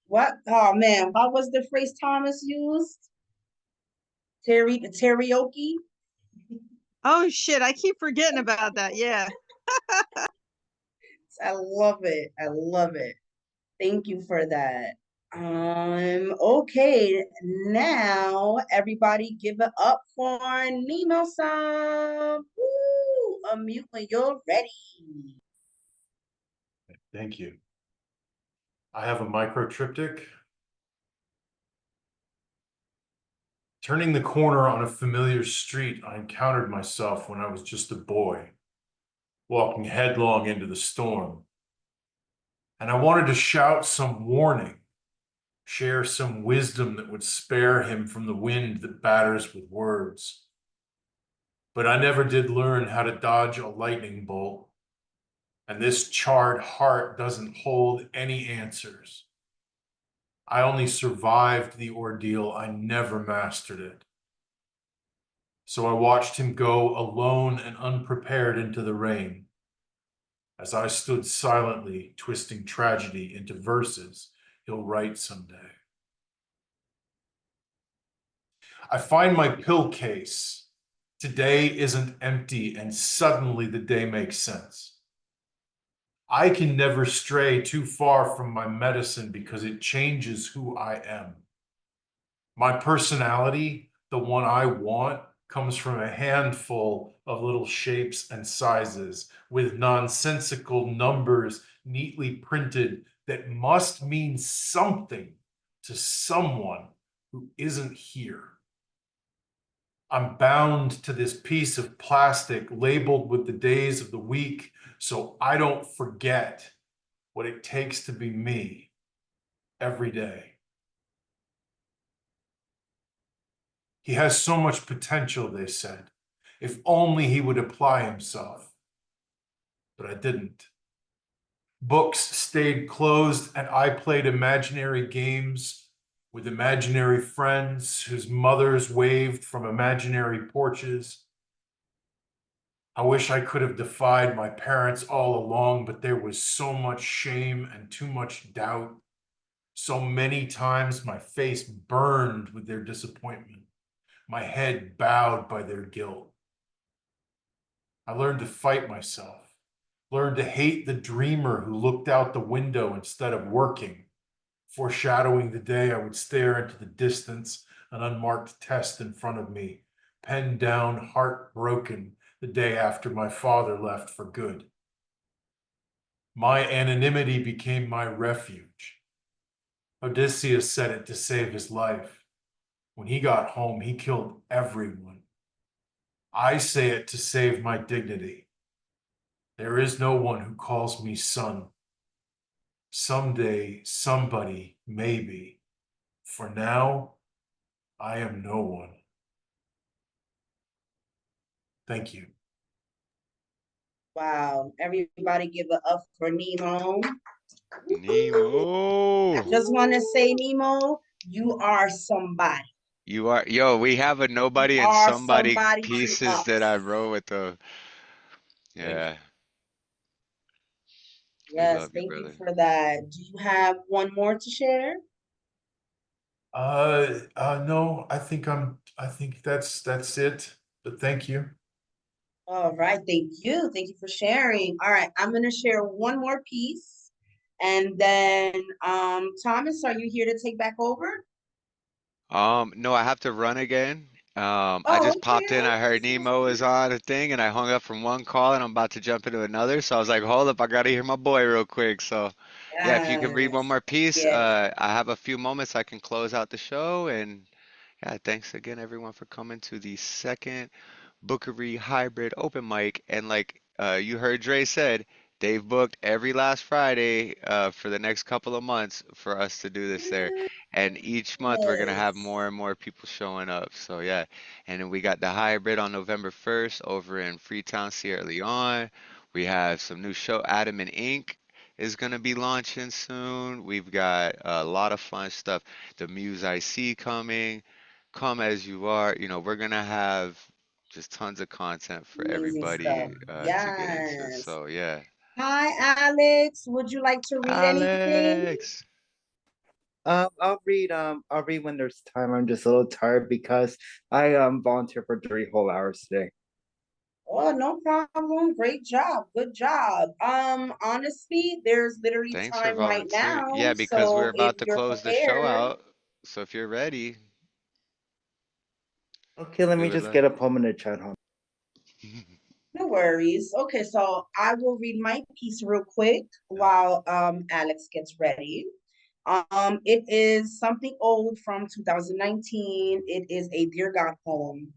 what? Oh man, what was the phrase Thomas used? Teriyaki? Oh shit, I keep forgetting about that. Yeah. I love it. I love it. Thank you for that. Okay, now everybody give it up for Nemo-san. Woo! Unmute when you're ready. Thank you. I have a microtriptych. Turning the corner on a familiar street, I encountered myself when I was just a boy, walking headlong into the storm. And I wanted to shout some warning, share some wisdom that would spare him from the wind that batters with words. But I never did learn how to dodge a lightning bolt, and this charred heart doesn't hold any answers. I only survived the ordeal, I never mastered it. So I watched him go alone and unprepared into the rain, as I stood silently twisting tragedy into verses he'll write someday. I find my pill case. Today isn't empty, and suddenly the day makes sense. I can never stray too far from my medicine because it changes who I am. My personality, the one I want, comes from a handful of little shapes and sizes with nonsensical numbers neatly printed that must mean something to someone who isn't here. I'm bound to this piece of plastic labeled with the days of the week so I don't forget what it takes to be me every day. He has so much potential, they said. If only he would apply himself. But I didn't. Books stayed closed, and I played imaginary games with imaginary friends whose mothers waved from imaginary porches. I wish I could have defied my parents all along, but there was so much shame and too much doubt. So many times my face burned with their disappointment, my head bowed by their guilt. I learned to fight myself, learned to hate the dreamer who looked out the window instead of working, foreshadowing the day I would stare into the distance, an unmarked test in front of me, penned down, heartbroken, the day after my father left for good. My anonymity became my refuge. Odysseus said it to save his life. When he got home, he killed everyone. I say it to save my dignity. There is no one who calls me son. Someday, somebody, maybe. For now, I am no one. Thank you. Wow. Everybody give it up for Nemo. Nemo. I just want to say, Nemo, you are somebody. You are, yo, we have a nobody You and are somebody somebody to pieces that I us. wrote with the, Thank you. yeah, we Yes, love you, thank you brother. for that. Do you have one more to share? No, I think that's it. But thank you. All right, thank you. Thank you for sharing. All right, I'm gonna share one more piece. And then Thomas, are you here to take back over? No, I have to run again. I Oh, just okay, popped in. I heard Nemo was on a thing, and I hung up from one call, and I'm about to jump into another. So I was like, hold up, I gotta hear my boy real quick. So, yeah, if you could read one Yes, more piece, yes. I have a few moments I can close out the show. And yeah, thanks again, everyone, for coming to the second Bookery hybrid open mic. And like you heard Dre said, they've booked every last Friday for the next couple of months for us to do this there. And each month we're gonna have Yes. more and more people showing up. So yeah. And then we got the hybrid on November 1st over in Freetown, Sierra Leone. We have some new show, Adam and Ink is gonna be launching soon. We've got a lot of fun stuff. The Muse I See coming. Come as you are. You know, we're gonna have just tons of content for Amazing stuff. everybody to get into. Yes. So yeah. Hi, Alex. Would you like to read anything? Alex. I'll read when there's time. I'm just a little tired because I volunteer for 3 whole hours today. Oh, no problem. Great job. Good job. Honestly, there's literally Thanks for time right volunteering. now. Yeah, because we're So if about to you're close the show prepared, out. So if you're ready, Okay, let we me would just love. get a poem in the chat, hon. No worries. Okay, so I will read my piece real quick while Alex gets ready. It is something old from 2019. It is a Dear God poem.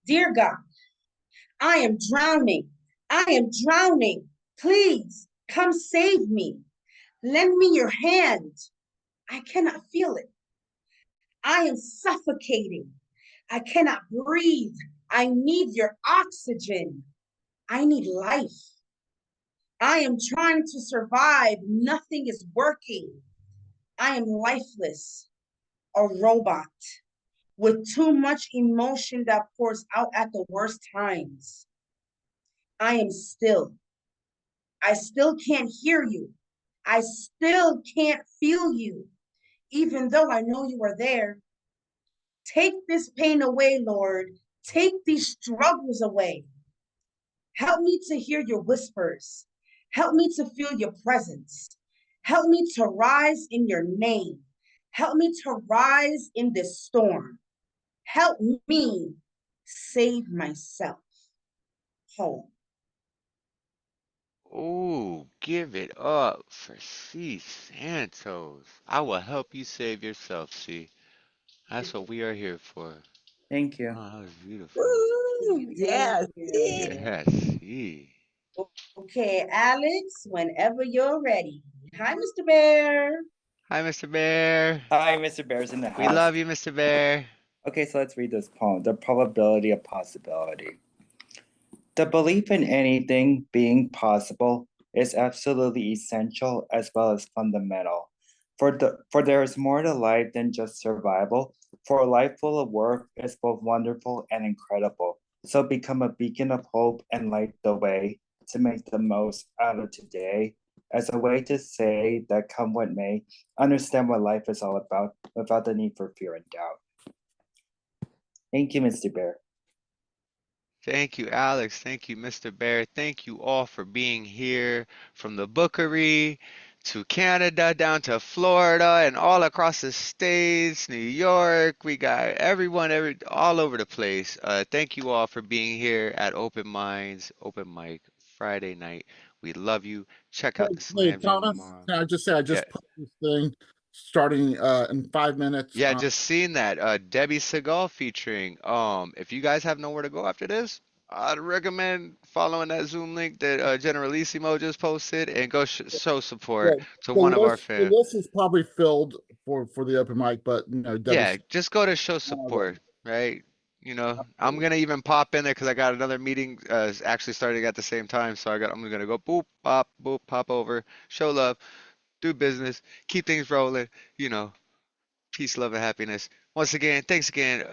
Dear God, I am drowning. I am drowning. Please come save me. Lend me your hand. I cannot feel it. I am suffocating. I cannot breathe. I need your oxygen. I need life. I am trying to survive. Nothing is working. I am lifeless, a robot with too much emotion that pours out at the worst times. I am still. I still can't hear you. I still can't feel you, even though I know you are there. Take this pain away, Lord. Take these struggles away. Help me to hear your whispers. Help me to feel your presence. Help me to rise in your name. Help me to rise in this storm. Help me save myself. Home. Ooh, give it up for C. Santos. I will help you save yourself, C. That's what we are here for. Thank you. Oh, that was beautiful. Woo! Thank Yes. you. Yes, C. Okay, Alex, whenever you're ready. Hi, Mr. Bear. Hi, Mr. Bear. Hi, Mr. Bear's in the We house. love you, Mr. Bear. Okay, so let's read this poem. The probability of possibility. The belief in anything being possible is absolutely essential as well as fundamental. For there is more to life than just survival. For a life full of work is both wonderful and incredible. So become a beacon of hope and light the way to make the most out of today as a way to say that come what may, understand what life is all about without the need for fear and doubt. Thank you, Mr. Bear. Thank you, Alex. Thank you, Mr. Bear. Thank you all for being here from the Bookery to Canada down to Florida and all across the states, New York. We got everyone all over the place. Thank you all for being here at Open Minds, Open Mic Friday night. We love you. Check out the Hey, Slam Jam Thomas, tomorrow. can I just say I Yeah. just put this thing starting in 5 minutes. Yeah, just seen that. Debbie Segal featuring. If you guys have nowhere to go after this, I'd recommend following that Zoom link that Generalissimo just posted and go show support to one of our The fans. list is probably filled for the open mic, but Yeah, Debbie's just go to show support, right? I'm gonna even pop in there because I got another meeting actually starting at the same time, so I'm gonna go boop, pop over, show love, do business, keep things rolling, you know. Peace, love, and happiness. Once again, thanks again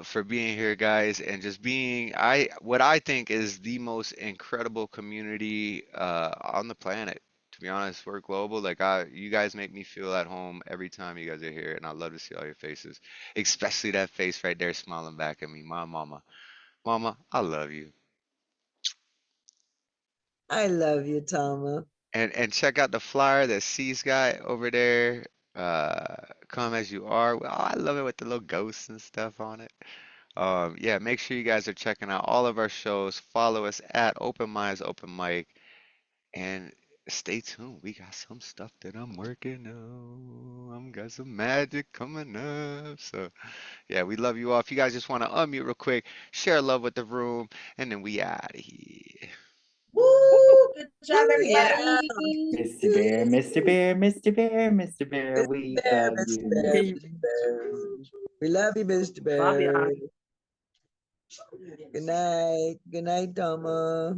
for being here, guys, and just being what I think is the most incredible community on the planet. To be honest, we're global. You guys make me feel at home every time you guys are here, and I love to see all your faces, especially that face right there smiling back at me, my mama. Mama, I love you. I love you, Tama. And check out the flyer that C's got over there. Come as you are. Oh, I love it with the little ghosts and stuff on it. Yeah, make sure you guys are checking out all of our shows. Follow us at Open Minds Open Mic, and stay tuned. We got some stuff that I'm working on. I'm got some magic coming up. So yeah, we love you all. If you guys just want to unmute real quick, share love with the room, and then we out of here. Woo! Good job, Yeah. everybody. Mr. Bear, Mr. Bear, Mr. Bear, Mr. Bear, we Bear, love Mr. you. Bear, Mr. Bear. We love you, Mr. Bear. Love ya. Good night. Good night, Tama.